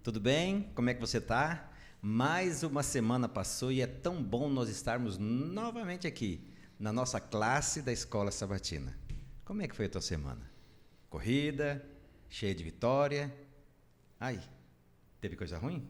Tudo bem? Como é que você está? Mais uma semana passou e é tão bom nós estarmos novamente aqui, na nossa classe da Escola Sabatina. Como é que foi a tua semana? Corrida, cheia de vitória? Ai, teve coisa ruim?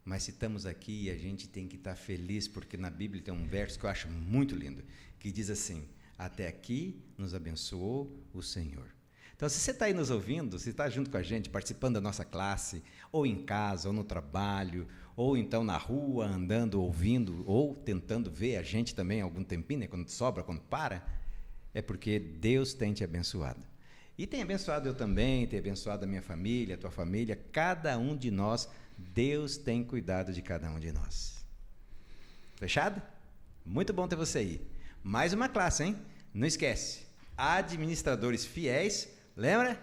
Mas se estamos aqui, a gente tem que estar feliz, porque na Bíblia tem um verso que eu acho muito lindo, que diz assim: até aqui nos abençoou o Senhor. Então, se você está aí nos ouvindo, se está junto com a gente, participando da nossa classe, ou em casa, ou no trabalho, ou então na rua, andando, ouvindo, ou tentando ver a gente também algum tempinho, né, quando sobra, quando para, é porque Deus tem te abençoado. E tem abençoado eu também, tem abençoado a minha família, a tua família, cada um de nós. Deus tem cuidado de cada um de nós. Fechado? Muito bom ter você aí. Mais uma classe, hein? Não esquece. Administradores fiéis, lembra?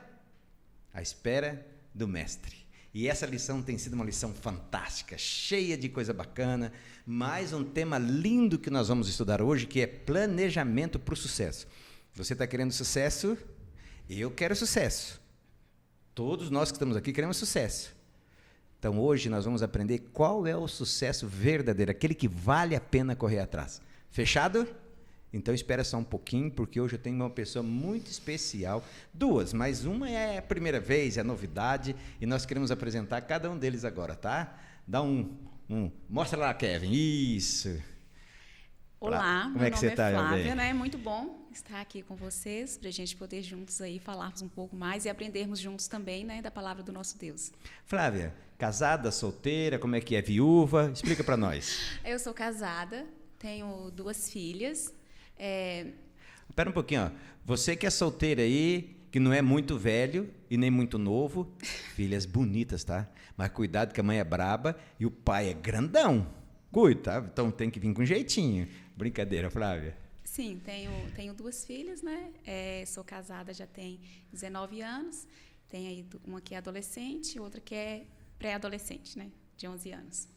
À espera do mestre. E essa lição tem sido uma lição fantástica, cheia de coisa bacana. Mais um tema lindo que nós vamos estudar hoje, que é planejamento para o sucesso. Você está querendo sucesso? Eu quero sucesso. Todos nós que estamos aqui queremos sucesso. Então, hoje nós vamos aprender qual é o sucesso verdadeiro, aquele que vale a pena correr atrás. Fechado? Então, espera só um pouquinho, porque hoje eu tenho uma pessoa muito especial. Duas, mas uma é a primeira vez, é a novidade, e nós queremos apresentar cada um deles agora, tá? Dá mostra lá, Kevin. Isso. Olá, como é que você está, Flávia, né? Muito bom estar aqui com vocês, para a gente poder juntos aí falarmos um pouco mais e aprendermos juntos também, né, da palavra do nosso Deus. Flávia, casada, solteira, como é que é, viúva? Explica para nós. Eu sou casada, tenho 2 filhas. Espera um pouquinho, ó. Você que é solteira aí, que não é muito velho e nem muito novo, filhas bonitas, tá? Mas cuidado que a mãe é braba e o pai é grandão. Cuida, tá? Então tem que vir com jeitinho. Brincadeira, Flávia. Sim, tenho 2 filhas, né? Sou casada já tem 19 anos. Tenho aí uma que é adolescente e outra que é pré-adolescente, né? De 11 anos.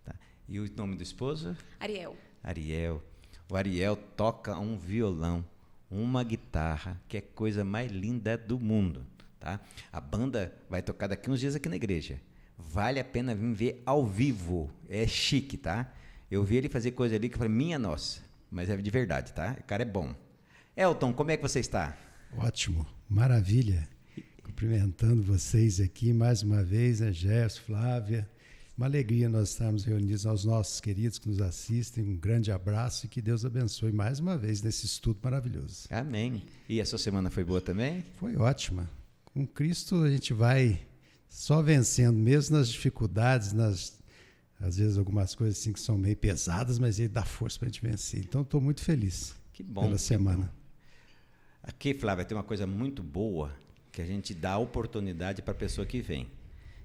Tá. E o nome do esposo? Ariel. Ariel. O Ariel toca um violão, uma guitarra, que é a coisa mais linda do mundo, tá? A banda vai tocar daqui uns dias aqui na igreja. Vale a pena vir ver ao vivo. É chique, tá? Eu vi ele fazer coisa ali que eu falei, minha nossa, mas é de verdade, tá? O cara é bom. Elton, como é que você está? Ótimo, maravilha. Cumprimentando vocês aqui mais uma vez, Gerson, Flávia. Uma alegria nós estarmos reunidos aos nossos queridos que nos assistem. Um grande abraço e que Deus abençoe mais uma vez nesse estudo maravilhoso. Amém. E a sua semana foi boa também? Foi ótima. Com Cristo a gente vai só vencendo, mesmo nas dificuldades, às vezes algumas coisas assim que são meio pesadas, mas Ele dá força para a gente vencer. Então estou muito feliz pela semana. Bom. Aqui, Flávia, tem uma coisa muito boa que a gente dá oportunidade para a pessoa que vem,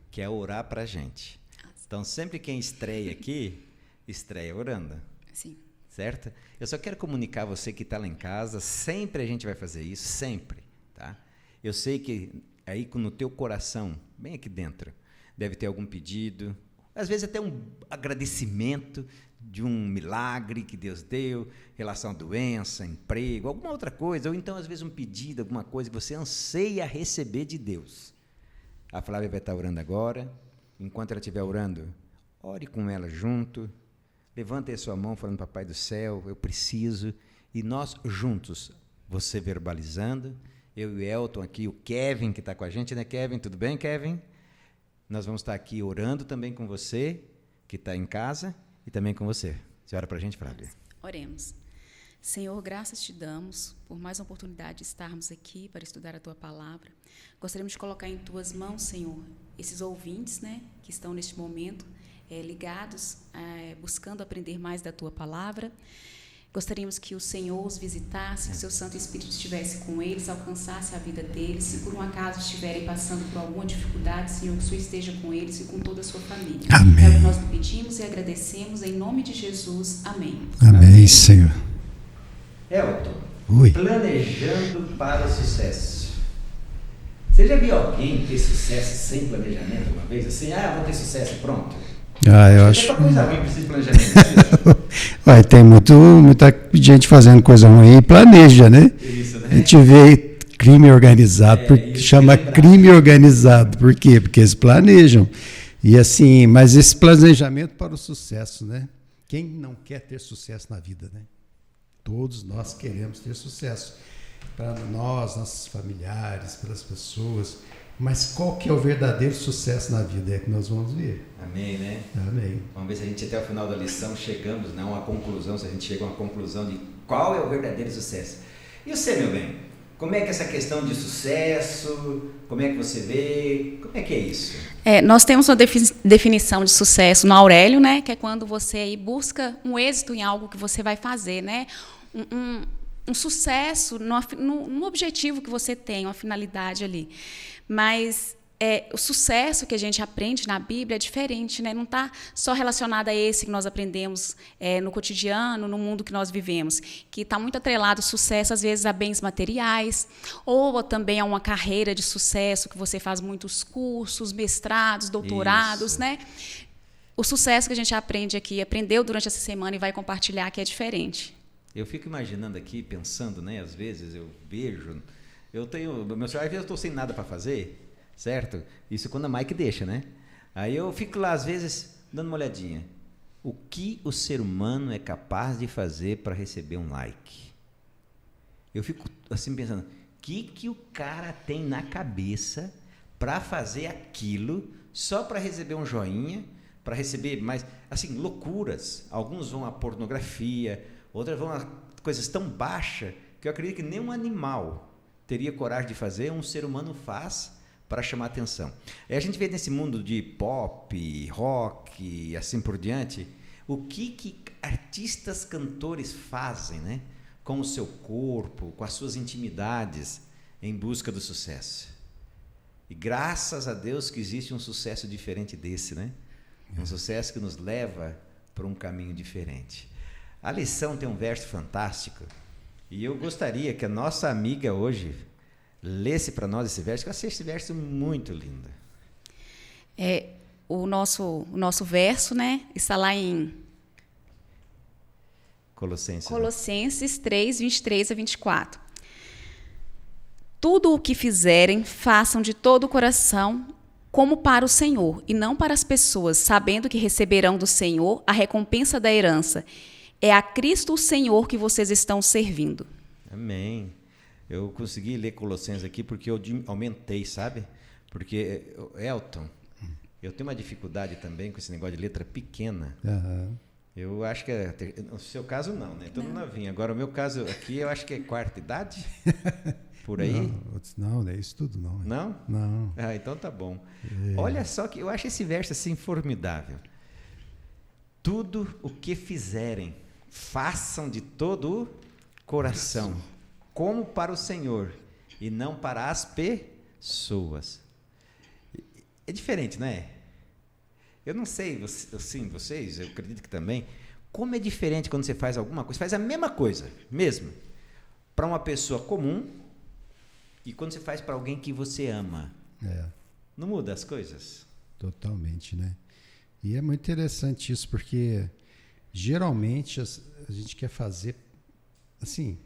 que é orar para a gente. Então, sempre quem estreia aqui, estreia orando. Sim. Certo? Eu só quero comunicar a você que está lá em casa, sempre a gente vai fazer isso, sempre. Tá? Eu sei que aí no teu coração, bem aqui dentro, deve ter algum pedido, às vezes até um agradecimento de um milagre que Deus deu, relação à doença, emprego, alguma outra coisa, ou então às vezes um pedido, alguma coisa que você anseia receber de Deus. A Flávia vai estar orando agora. Enquanto ela estiver orando, ore com ela junto, levante a sua mão falando, Papai do céu, eu preciso, e nós juntos, você verbalizando, eu e o Elton aqui, o Kevin que está com a gente, né, Kevin? Tudo bem, Kevin? Nós vamos estar aqui orando também com você, que está em casa, e também com você. Você ora para a gente, Flávia? Oremos. Senhor, graças te damos por mais uma oportunidade de estarmos aqui para estudar a Tua Palavra. Gostaríamos de colocar em Tuas mãos, Senhor, esses ouvintes, né, que estão neste momento ligados, buscando aprender mais da Tua Palavra. Gostaríamos que o Senhor os visitasse, que o Seu Santo Espírito estivesse com eles, alcançasse a vida deles. Se por um acaso estiverem passando por alguma dificuldade, Senhor, que o Senhor esteja com eles e com toda a sua família. Amém. É o que nós pedimos e agradecemos em nome de Jesus. Amém. Amém, Senhor. Elton, Oi. Planejando para o sucesso. Você já viu alguém ter sucesso sem planejamento uma vez? Assim, vou ter sucesso, pronto. Eu acho. Tem coisa ruim, precisa de planejamento. Tem muita gente fazendo coisa ruim e planeja, né? Isso, né? A gente vê crime organizado, porque chama crime organizado. Por quê? Porque eles planejam. E assim, mas esse planejamento para o sucesso, né? Quem não quer ter sucesso na vida, né? Todos nós queremos ter sucesso. Para nós, nossos familiares, para as pessoas. Mas qual que é o verdadeiro sucesso na vida? É que nós vamos ver. Amém, né? Amém. Vamos ver se a gente até o final da lição chegamos, não, a uma conclusão, se a gente chega a uma conclusão de qual é o verdadeiro sucesso. E você, meu bem? Como é que é essa questão de sucesso? Como é que você vê? Como é que é isso? Nós temos uma definição de sucesso no Aurélio, né? Que é quando você aí busca um êxito em algo que você vai fazer, né? Um sucesso no objetivo que você tem, uma finalidade ali. Mas o sucesso que a gente aprende na Bíblia é diferente, né? Não está só relacionado a esse que nós aprendemos no cotidiano, no mundo que nós vivemos, que está muito atrelado o sucesso, às vezes, a bens materiais, ou também a uma carreira de sucesso, que você faz muitos cursos, mestrados, doutorados, né? O sucesso que a gente aprende aqui, aprendeu durante essa semana e vai compartilhar, que é diferente. Eu fico imaginando aqui, pensando, né? Às vezes eu vejo, meu celular, às vezes eu estou sem nada para fazer, certo? Isso quando a Mike deixa, né? Aí eu fico lá, às vezes, dando uma olhadinha. O que o ser humano é capaz de fazer para receber um like? Eu fico assim pensando, o que o cara tem na cabeça para fazer aquilo só para receber um joinha, para receber mais, assim, loucuras. Alguns vão à pornografia, outras vão a coisas tão baixas que eu acredito que nenhum animal teria coragem de fazer, um ser humano faz para chamar atenção. Aí a gente vê nesse mundo de pop, rock e assim por diante, o que artistas, cantores fazem, né? Com o seu corpo, com as suas intimidades, em busca do sucesso. E graças a Deus que existe um sucesso diferente desse, né? Um sucesso que nos leva para um caminho diferente. A lição tem um verso fantástico, e eu gostaria que a nossa amiga hoje lesse para nós esse verso, que eu achei esse verso muito lindo. O nosso verso, né, está lá em Colossenses 3, 23 a 24. Tudo o que fizerem, façam de todo o coração, como para o Senhor, e não para as pessoas, sabendo que receberão do Senhor a recompensa da herança. É a Cristo o Senhor que vocês estão servindo. Amém. Eu consegui ler Colossenses aqui porque eu aumentei, sabe? Porque, Elton, eu tenho uma dificuldade também com esse negócio de letra pequena. Uhum. Eu acho que no seu caso não, né? Todo novinho. Agora, o meu caso aqui, eu acho que é quarta idade, por aí. Não é isso tudo não. Não? Não. Ah, então tá bom. Olha só que eu acho esse verso assim formidável. Tudo o que fizerem, façam de todo o coração, como para o Senhor, e não para as pessoas. É diferente, não é? Eu não sei, assim, vocês, eu acredito que também, como é diferente quando você faz alguma coisa, faz a mesma coisa, mesmo, para uma pessoa comum, e quando você faz para alguém que você ama. Não muda as coisas? Totalmente, né? E é muito interessante isso, porque geralmente a gente quer fazer, assim,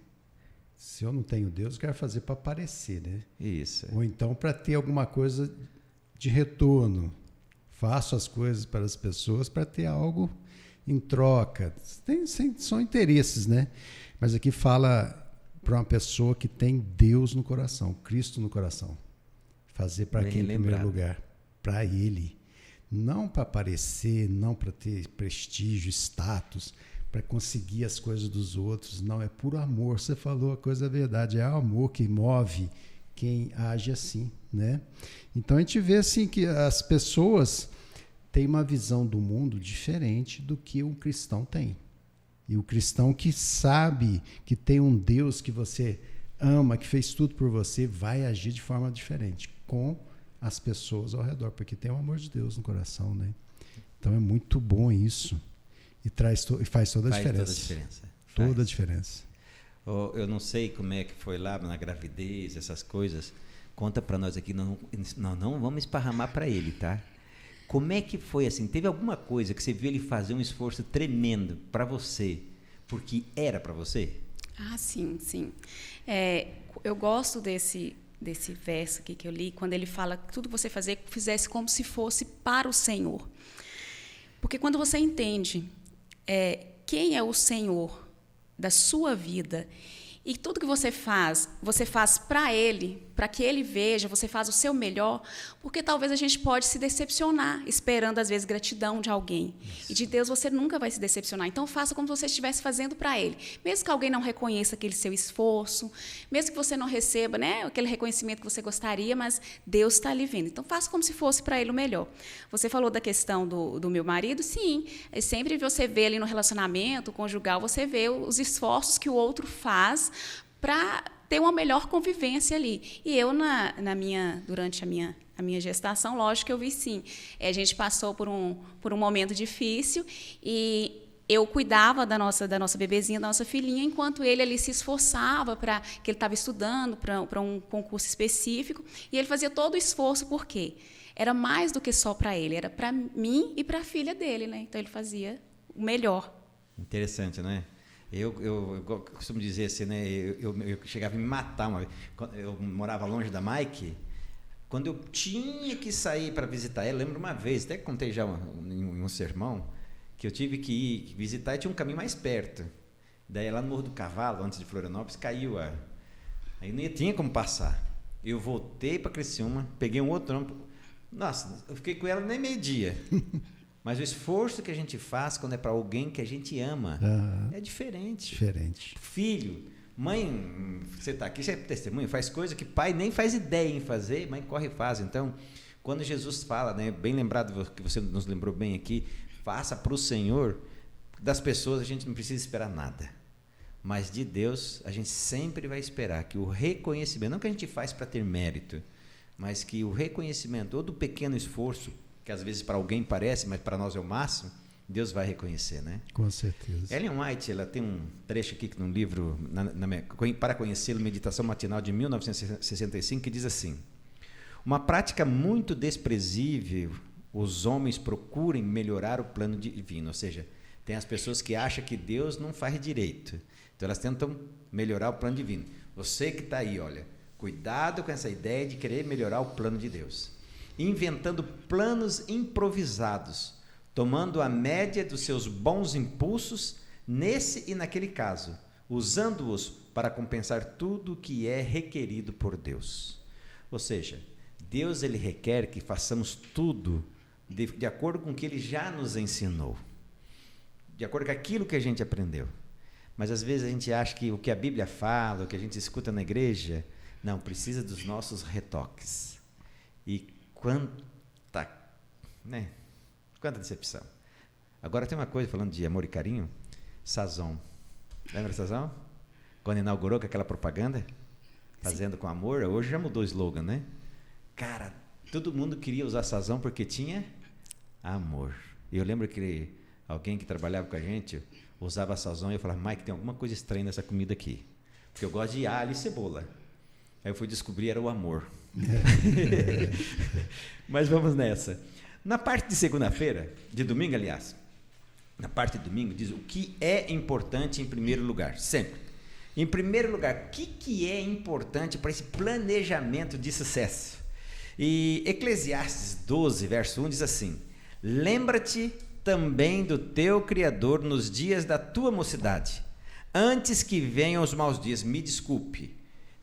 se eu não tenho Deus, eu quero fazer para aparecer, né? Isso. Ou então para ter alguma coisa de retorno. Faço as coisas para as pessoas para ter algo em troca. São interesses, né? Mas aqui fala para uma pessoa que tem Deus no coração, Cristo no coração. Fazer para quem em primeiro lugar? Para Ele. Não para aparecer, não para ter prestígio, status, para conseguir as coisas dos outros. Não, é puro amor. Você falou a coisa da verdade. É o amor que move quem age assim, né? Então a gente vê assim que as pessoas têm uma visão do mundo diferente do que um cristão tem. E o cristão que sabe que tem um Deus que você ama, que fez tudo por você, vai agir de forma diferente com as pessoas ao redor, porque tem o amor de Deus no coração, né? Então é muito bom isso e faz toda a diferença. Toda a diferença. Eu não sei como é que foi lá na gravidez, essas coisas. Conta para nós aqui, nós não vamos esparramar para ele, tá? Como é que foi assim? Teve alguma coisa que você viu ele fazer um esforço tremendo para você, porque era para você? Ah, sim. Eu gosto desse desse verso aqui que eu li, quando ele fala que tudo que você fazer, fizesse como se fosse para o Senhor. Porque quando você entende quem é o Senhor da sua vida, e tudo que você faz para Ele, para que Ele veja, você faz o seu melhor, porque talvez a gente pode se decepcionar, esperando, às vezes, gratidão de alguém. Isso. E de Deus você nunca vai se decepcionar. Então, faça como se você estivesse fazendo para Ele. Mesmo que alguém não reconheça aquele seu esforço, mesmo que você não receba, né, aquele reconhecimento que você gostaria, mas Deus está ali vendo. Então, faça como se fosse para Ele o melhor. Você falou da questão do meu marido, sim. Sempre você vê ali no relacionamento conjugal, você vê os esforços que o outro faz para ter uma melhor convivência ali. E eu, durante a minha gestação, lógico que eu vi sim. A gente passou por um momento difícil e eu cuidava da nossa bebezinha, da nossa filhinha, enquanto ele ali se esforçava que ele estava estudando para um concurso específico, e ele fazia todo o esforço, por quê? Era mais do que só para ele, era para mim e para a filha dele, né? Então ele fazia o melhor. Interessante, né? Eu costumo dizer assim, né? Eu chegava a me matar uma vez. Eu morava longe da Mike. Quando eu tinha que sair para visitar ela, lembro uma vez, até contei já em um sermão, que eu tive que ir visitar e tinha um caminho mais perto. Daí lá no Morro do Cavalo, antes de Florianópolis, caiu aí não tinha como passar. Eu voltei para Criciúma, peguei um outro ônibus. Nossa, eu fiquei com ela nem meio-dia. Mas o esforço que a gente faz quando é para alguém que a gente ama é diferente. Diferente. Filho, mãe, você está aqui, você é testemunho, faz coisa que pai nem faz ideia em fazer, mãe corre e faz. Então, quando Jesus fala, né, bem lembrado que você nos lembrou bem aqui, faça para o Senhor, das pessoas a gente não precisa esperar nada. Mas de Deus, a gente sempre vai esperar que o reconhecimento, não que a gente faz para ter mérito, mas que o reconhecimento, ou do pequeno esforço, que às vezes para alguém parece, mas para nós é o máximo, Deus vai reconhecer, né? Com certeza. Ellen White, ela tem um trecho aqui num livro, Para Conhecê-lo, Meditação Matinal, de 1965, que diz assim: uma prática muito desprezível, os homens procurem melhorar o plano divino, ou seja, tem as pessoas que acham que Deus não faz direito, então elas tentam melhorar o plano divino. Você que está aí, olha, cuidado com essa ideia de querer melhorar o plano de Deus. Inventando planos improvisados, tomando a média dos seus bons impulsos, nesse e naquele caso, usando-os para compensar tudo o que é requerido por Deus. Ou seja, Deus ele requer que façamos tudo de acordo com o que Ele já nos ensinou, de acordo com aquilo que a gente aprendeu. Mas às vezes a gente acha que o que a Bíblia fala, o que a gente escuta na igreja, não, precisa dos nossos retoques. E quanta decepção. Agora tem uma coisa, falando de amor e carinho, Sazon. Lembra Sazon? Quando inaugurou com aquela propaganda, fazendo com amor, hoje já mudou o slogan, né? Cara, todo mundo queria usar Sazon porque tinha amor. E eu lembro que alguém que trabalhava com a gente usava Sazon e eu falava, Mike, tem alguma coisa estranha nessa comida aqui. Porque eu gosto de alho e cebola. Aí eu fui descobrir, era o amor. Mas vamos nessa. Na parte de segunda-feira, de domingo, aliás, na parte de domingo, diz o que é importante em primeiro lugar, sempre. Em primeiro lugar, o que é importante para esse planejamento de sucesso? E Eclesiastes 12, verso 1 diz assim: lembra-te também do teu Criador nos dias da tua mocidade, antes que venham os maus dias. Me desculpe.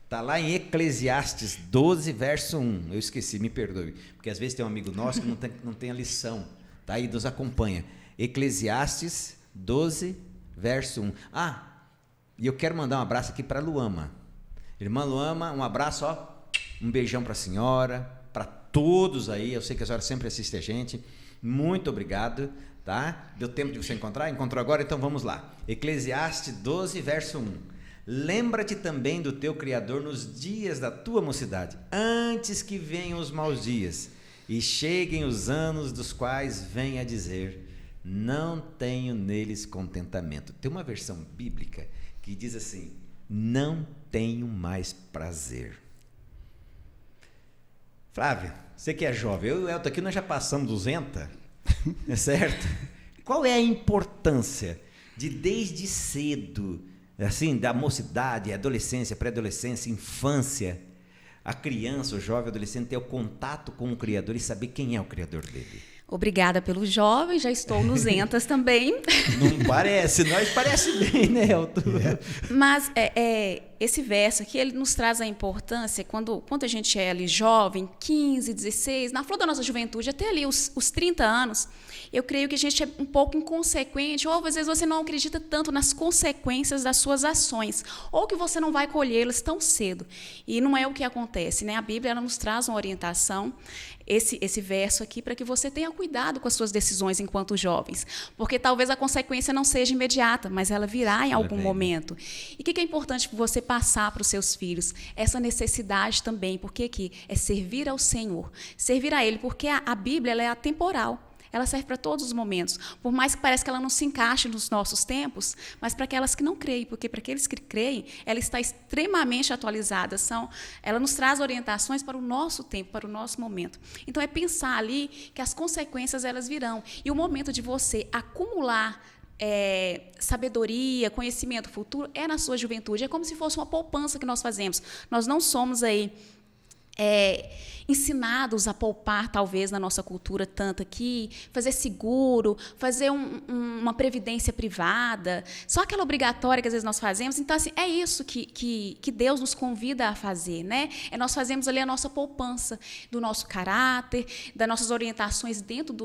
Está lá em Eclesiastes 12, verso 1. Eu esqueci, me perdoe. Porque às vezes tem um amigo nosso que não tem a lição. Tá aí, nos acompanha. Eclesiastes 12, verso 1. E eu quero mandar um abraço aqui para a Luama. Irmã Luama, um abraço, um beijão para a senhora, para todos aí. Eu sei que a senhora sempre assiste a gente. Muito obrigado, tá? Deu tempo de você encontrar? Encontrou agora? Então vamos lá. Eclesiastes 12, verso 1. Lembra-te também do teu Criador nos dias da tua mocidade, antes que venham os maus dias e cheguem os anos dos quais venha a dizer, não tenho neles contentamento. Tem uma versão bíblica que diz assim, não tenho mais prazer. Flávia, você que é jovem, eu e o Elton aqui nós já passamos 200, é certo? Qual é a importância de desde cedo, assim, da mocidade, adolescência, pré-adolescência, infância, a criança, o jovem, o adolescente ter o contato com o Criador e saber quem é o Criador dele? Obrigada pelo jovem, já estou nos entas também. Não parece, nós parece bem, né, Elton? Mas esse verso aqui, ele nos traz a importância, quando a gente é ali jovem, 15, 16, na flor da nossa juventude, até ali os 30 anos, eu creio que a gente é um pouco inconsequente, ou às vezes você não acredita tanto nas consequências das suas ações, ou que você não vai colhê-las tão cedo. E não é o que acontece, né? A Bíblia ela nos traz uma orientação, esse verso aqui, para que você tenha cuidado com as suas decisões enquanto jovens, porque talvez a consequência não seja imediata, mas ela virá em algum momento. E o que é importante você passar para os seus filhos? Essa necessidade também, porque aqui é servir ao Senhor, servir a Ele, porque a Bíblia ela é atemporal. Ela serve para todos os momentos, por mais que pareça que ela não se encaixe nos nossos tempos, mas para aquelas que não creem, porque para aqueles que creem, ela está extremamente atualizada. Ela nos traz orientações para o nosso tempo, para o nosso momento. Então, é pensar ali que as consequências elas virão. E o momento de você acumular sabedoria, conhecimento futuro, é na sua juventude. É como se fosse uma poupança que nós fazemos. Nós não somos aí ensinados a poupar, talvez, na nossa cultura tanto aqui, fazer seguro, fazer uma previdência privada, só aquela obrigatória que às vezes nós fazemos. Então, assim, é isso que Deus nos convida a fazer, né? Nós fazemos ali a nossa poupança do nosso caráter, das nossas orientações dentro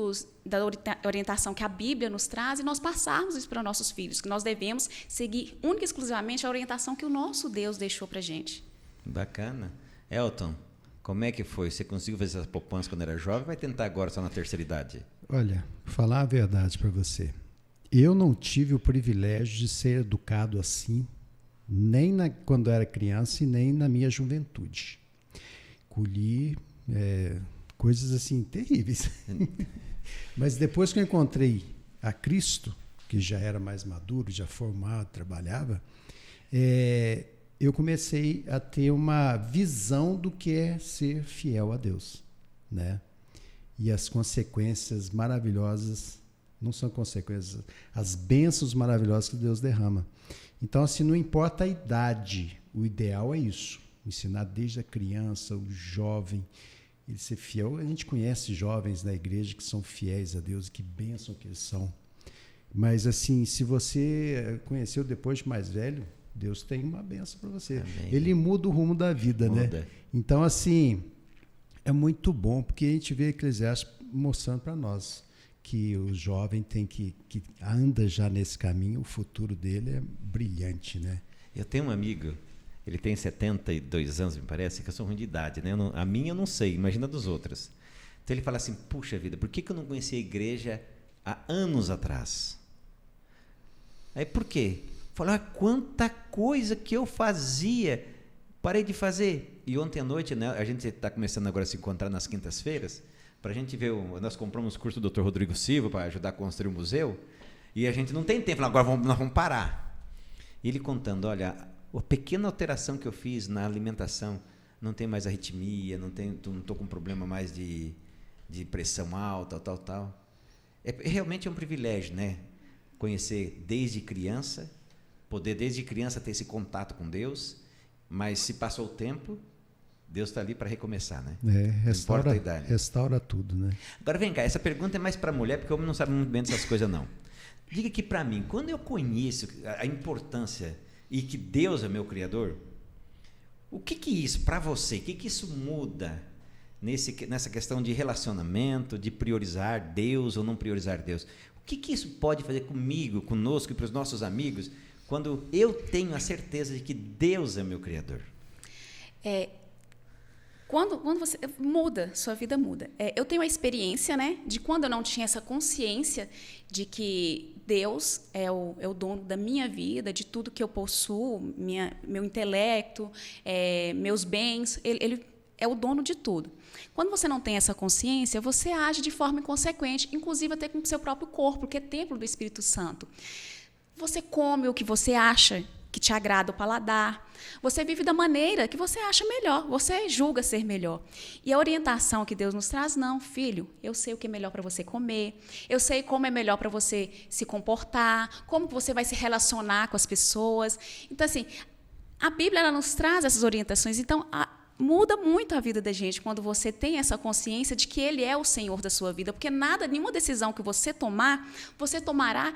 da orientação que a Bíblia nos traz, e nós passarmos isso para nossos filhos, que nós devemos seguir única e exclusivamente a orientação que o nosso Deus deixou para a gente. Bacana. Elton, como é que foi? Você conseguiu fazer essa poupança quando era jovem? Vai tentar agora só na terceira idade? Olha, falar a verdade para você. Eu não tive o privilégio de ser educado assim, nem quando era criança e nem na minha juventude. Colhi coisas assim terríveis. Mas depois que eu encontrei a Cristo, que já era mais maduro, já formado, trabalhava, eu comecei a ter uma visão do que é ser fiel a Deus, né? E as consequências maravilhosas, não são consequências, as bênçãos maravilhosas que Deus derrama. Então, assim, não importa a idade, o ideal é isso, ensinar desde a criança, o jovem, ele ser fiel. A gente conhece jovens na igreja que são fiéis a Deus, que bênção que eles são. Mas, assim, se você conheceu depois de mais velho, Deus tem uma bênção para você. Amém. Ele muda o rumo da vida, né? Então, assim, é muito bom, porque a gente vê Eclesiastes mostrando para nós que o jovem tem que anda já nesse caminho, o futuro dele é brilhante, né? Eu tenho um amigo, ele tem 72 anos, me parece, que eu sou ruim de idade, né? A minha eu não sei, imagina a dos outros. Então ele fala assim, puxa vida, por que eu não conheci a igreja há anos atrás? Aí por quê? Falei, olha quanta coisa que eu fazia, parei de fazer. E ontem à noite, né, a gente está começando agora a se encontrar nas quintas-feiras, para a gente ver, nós compramos o curso do Dr. Rodrigo Silva para ajudar a construir o museu, e a gente não tem tempo, agora nós vamos parar. E ele contando, olha, a pequena alteração que eu fiz na alimentação, não tem mais arritmia, não estou com problema mais de pressão alta, tal. Realmente é um privilégio, né? Conhecer desde criança, poder desde criança ter esse contato com Deus, mas se passou o tempo, Deus está ali para recomeçar, né? Restaura tudo, né? Agora vem cá, essa pergunta é mais para a mulher, porque o homem não sabe muito bem dessas coisas, não. Diga aqui para mim, quando eu conheço a importância e que Deus é meu Criador, o que isso para você, o que isso muda nessa questão de relacionamento, de priorizar Deus ou não priorizar Deus? O que isso pode fazer comigo, conosco e para os nossos amigos, quando eu tenho a certeza de que Deus é meu Criador? Quando você muda, sua vida muda. Eu tenho a experiência, né, de quando eu não tinha essa consciência de que Deus é o dono da minha vida, de tudo que eu possuo, meu intelecto, meus bens, ele é o dono de tudo. Quando você não tem essa consciência, você age de forma inconsequente, inclusive até com o seu próprio corpo, que é templo do Espírito Santo. Você come o que você acha que te agrada o paladar. Você vive da maneira que você acha melhor. Você julga ser melhor. E a orientação que Deus nos traz, não, filho, eu sei o que é melhor para você comer. Eu sei como é melhor para você se comportar, como você vai se relacionar com as pessoas. Então, assim, a Bíblia ela nos traz essas orientações. Então, muda muito a vida da gente quando você tem essa consciência de que Ele é o Senhor da sua vida, porque nenhuma decisão que você tomar, você tomará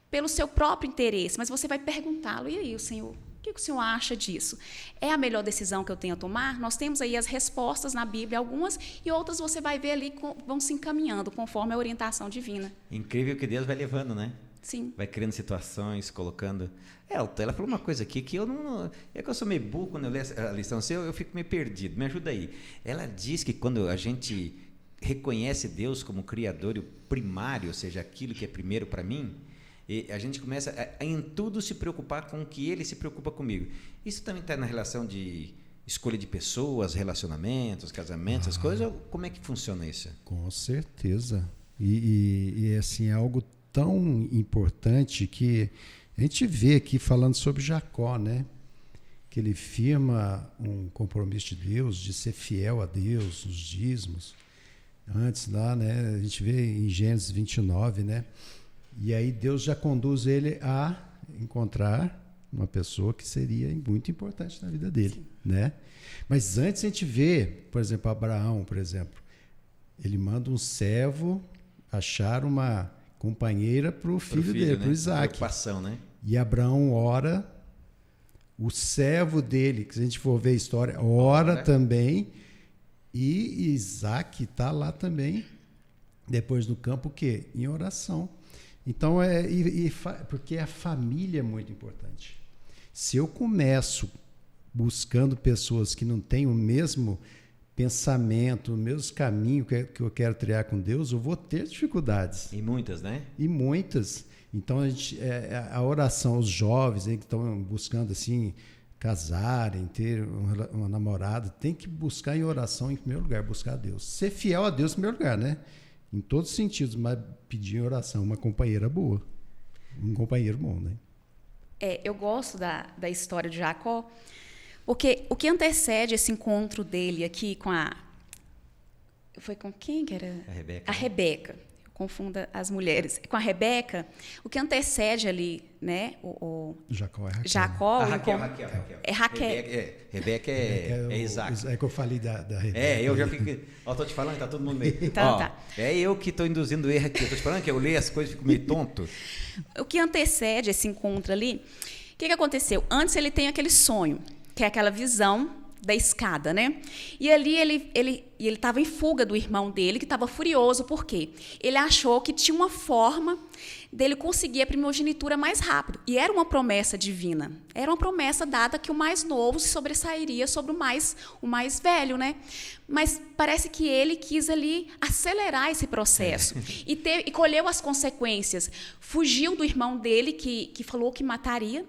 pelo seu próprio interesse, mas você vai perguntá-lo, e aí, Senhor, o que o Senhor acha disso? É a melhor decisão que eu tenho a tomar? Nós temos aí as respostas na Bíblia, algumas, e outras você vai ver ali, vão se encaminhando conforme a orientação divina. Incrível que Deus vai levando, né? Sim. Vai criando situações, colocando... Ela falou uma coisa aqui que eu não... É que eu sou meio burro quando eu leio a lição, eu fico meio perdido. Me ajuda aí. Ela diz que quando a gente reconhece Deus como Criador e o primário, ou seja, aquilo que é primeiro para mim, e a gente começa a em tudo se preocupar com o que Ele se preocupa comigo. Isso também está na relação de escolha de pessoas, relacionamentos, casamentos, as coisas? Ou como é que funciona isso? Com certeza. E assim, é algo tão importante que a gente vê aqui falando sobre Jacó, né? Que ele firma um compromisso de Deus, de ser fiel a Deus, os dízimos. Antes lá, né? A gente vê em Gênesis 29, né? E aí Deus já conduz ele a encontrar uma pessoa que seria muito importante na vida dele, né? Mas antes a gente vê, por exemplo, Abraão, por exemplo, ele manda um servo achar uma companheira para o filho dele, para o Isaac. Preocupação, né? E Abraão ora, o servo dele, que se a gente for ver a história, ora também, e Isaac está lá também, depois no campo, o quê? Em oração. Então, porque a família é muito importante. Se eu começo buscando pessoas que não têm o mesmo pensamento, o mesmo caminho que eu quero trilhar com Deus, eu vou ter dificuldades. E muitas, né? E muitas. Então, a oração, os jovens que estão buscando assim, casarem, ter uma namorada, tem que buscar em oração em primeiro lugar, buscar a Deus. Ser fiel a Deus em primeiro lugar, né? Em todos os sentidos, mas pedir em oração uma companheira boa, um companheiro bom, né? Eu gosto da história de Jacó, porque o que antecede esse encontro dele aqui com a... Foi com quem que era? A Rebeca. A Rebeca. Confunda as mulheres. Com a Rebeca, o que antecede ali, né? Jacó é Raquel. Jacó, Raquel. É Raquel. Rebeca é Isaac. É que eu falei da Rebeca. Eu já fico... Tô te falando, tá todo mundo meio... Tá. É eu que tô induzindo erro aqui. Eu tô te falando que eu leio as coisas e fico meio tonto. O que antecede esse encontro ali, o que aconteceu? Antes ele tem aquele sonho, que é aquela visão da escada, né? E ali ele estava em fuga do irmão dele, que estava furioso, por quê? Ele achou que tinha uma forma dele conseguir a primogenitura mais rápido. E era uma promessa divina. Era uma promessa dada que o mais novo se sobressairia sobre o mais velho, né? Mas parece que ele quis ali acelerar esse processo e colheu as consequências. Fugiu do irmão dele, que falou que mataria.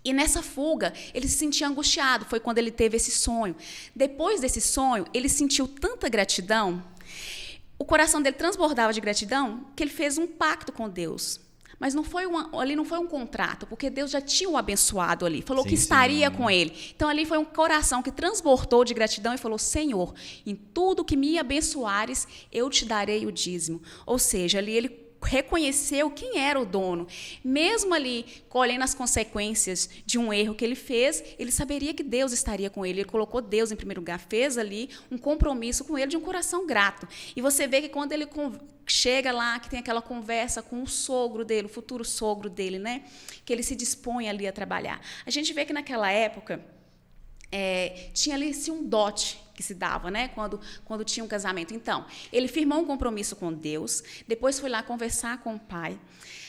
E nessa fuga, ele se sentia angustiado, foi quando ele teve esse sonho. Depois desse sonho, ele sentiu tanta gratidão, o coração dele transbordava de gratidão, que ele fez um pacto com Deus. Mas ali não foi um contrato, porque Deus já tinha o abençoado ali, falou que estaria com ele. Então, ali foi um coração que transbordou de gratidão e falou, Senhor, em tudo que me abençoares, eu te darei o dízimo. Ou seja, ali ele reconheceu quem era o dono. Mesmo ali, colhendo as consequências de um erro que ele fez, ele saberia que Deus estaria com ele. Ele colocou Deus em primeiro lugar, fez ali um compromisso com ele de um coração grato. E você vê que quando ele chega lá, que tem aquela conversa com o sogro dele, o futuro sogro dele, né? Que ele se dispõe ali a trabalhar. A gente vê que naquela época tinha ali um dote que se dava, né? Quando tinha um casamento. Então, ele firmou um compromisso com Deus, depois foi lá conversar com o pai,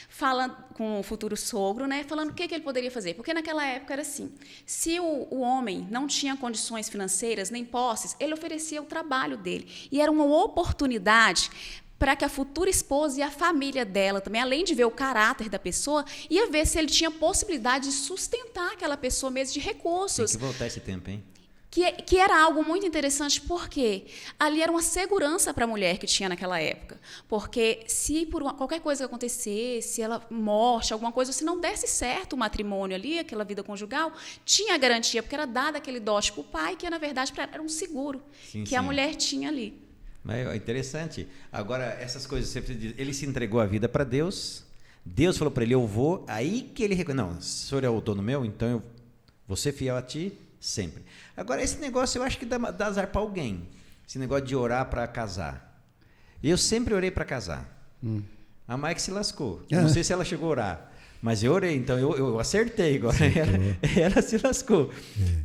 falando com o futuro sogro, né? Falando o que ele poderia fazer. Porque naquela época era assim, se o homem não tinha condições financeiras nem posses, ele oferecia o trabalho dele. E era uma oportunidade para que a futura esposa e a família dela também, além de ver o caráter da pessoa, ia ver se ele tinha possibilidade de sustentar aquela pessoa mesmo de recursos. Tem que voltar esse tempo, hein? Que era algo muito interessante, porque ali era uma segurança para a mulher que tinha naquela época. Porque se por qualquer coisa que acontecesse, ela morte, alguma coisa, se não desse certo o matrimônio ali, aquela vida conjugal, tinha garantia, porque era dado aquele dote para o pai, que na verdade era um seguro a mulher tinha ali. Mas é interessante. Agora, essas coisas, você diz, ele se entregou a vida para Deus, Deus falou para ele, eu vou, aí que ele reconheceu, não, o senhor é o dono meu, então eu vou ser fiel a ti, Sempre. Agora, esse negócio eu acho que dá azar para alguém. Esse negócio de orar para casar. Eu sempre orei para casar. A Mike se lascou. Não sei se ela chegou a orar. Mas eu orei, então eu acertei agora. Ela se lascou.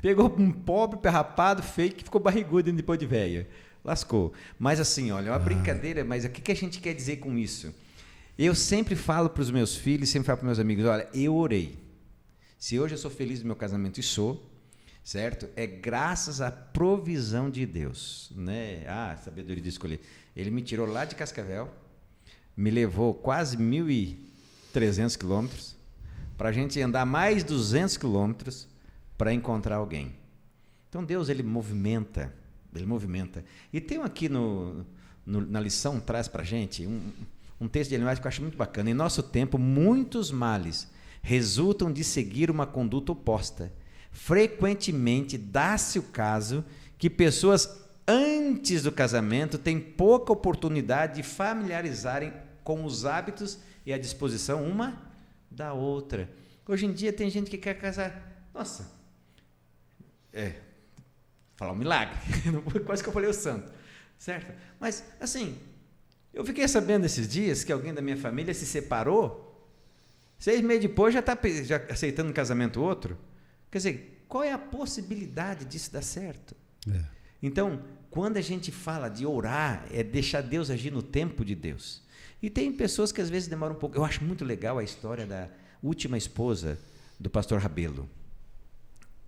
Pegou um pobre, perrapado, feio, que ficou barrigudo depois de velha. Lascou. Mas assim, olha, é uma brincadeira, mas o que a gente quer dizer com isso? Eu sempre falo para os meus filhos, sempre falo para os meus amigos, olha, eu orei. Se hoje eu sou feliz no meu casamento, e sou, certo? É graças à provisão de Deus, né? Sabedoria de escolher. Ele me tirou lá de Cascavel, me levou quase 1.300 quilômetros, para a gente andar mais 200 quilômetros para encontrar alguém. Então Deus, Ele movimenta. E tem aqui na lição, traz para a gente um texto de Ellen White que eu acho muito bacana. Em nosso tempo, muitos males resultam de seguir uma conduta oposta. Frequentemente dá-se o caso que pessoas antes do casamento têm pouca oportunidade de familiarizarem com os hábitos e a disposição uma da outra. Hoje em dia tem gente que quer casar. Nossa, falar um milagre, quase que eu falei o santo, certo? Mas, assim, eu fiquei sabendo esses dias que alguém da minha família se separou, 6 meses depois já está aceitando um casamento outro. Quer dizer, qual é a possibilidade disso dar certo? Então, quando a gente fala de orar, é deixar Deus agir no tempo de Deus. E tem pessoas que às vezes demoram um pouco. Eu acho muito legal a história da última esposa do pastor Rabelo.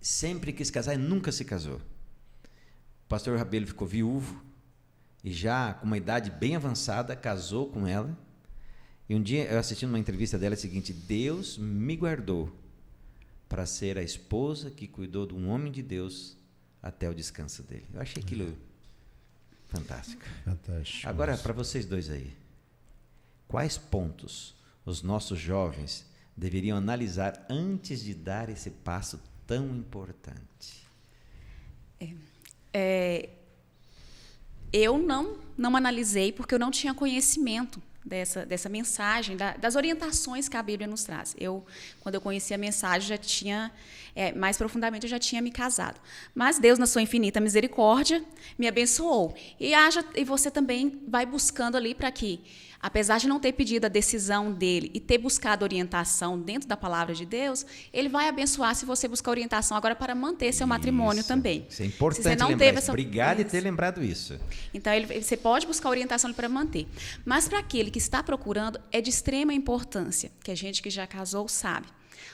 Sempre quis casar e nunca se casou. O pastor Rabelo ficou viúvo e já com uma idade bem avançada, casou com ela. E um dia, eu assistindo uma entrevista dela, é o seguinte: Deus me guardou para ser a esposa que cuidou de um homem de Deus até o descanso dele. Eu achei aquilo fantástico. Fantástico. Agora, para vocês dois aí, quais pontos os nossos jovens deveriam analisar antes de dar esse passo tão importante? Eu não analisei porque eu não tinha conhecimento dessa mensagem, das orientações que a Bíblia nos traz. Quando eu conheci a mensagem, já tinha, mais profundamente, eu já tinha me casado. Mas Deus, na sua infinita misericórdia, me abençoou. E você também vai buscando ali para que, apesar de não ter pedido a decisão dele e ter buscado orientação dentro da palavra de Deus, ele vai abençoar se você buscar orientação agora para manter seu matrimônio também. Isso é importante se você não lembrar teve isso. Obrigado de ter lembrado isso. Então, você pode buscar orientação para manter. Mas para aquele que está procurando, é de extrema importância, que a gente que já casou sabe.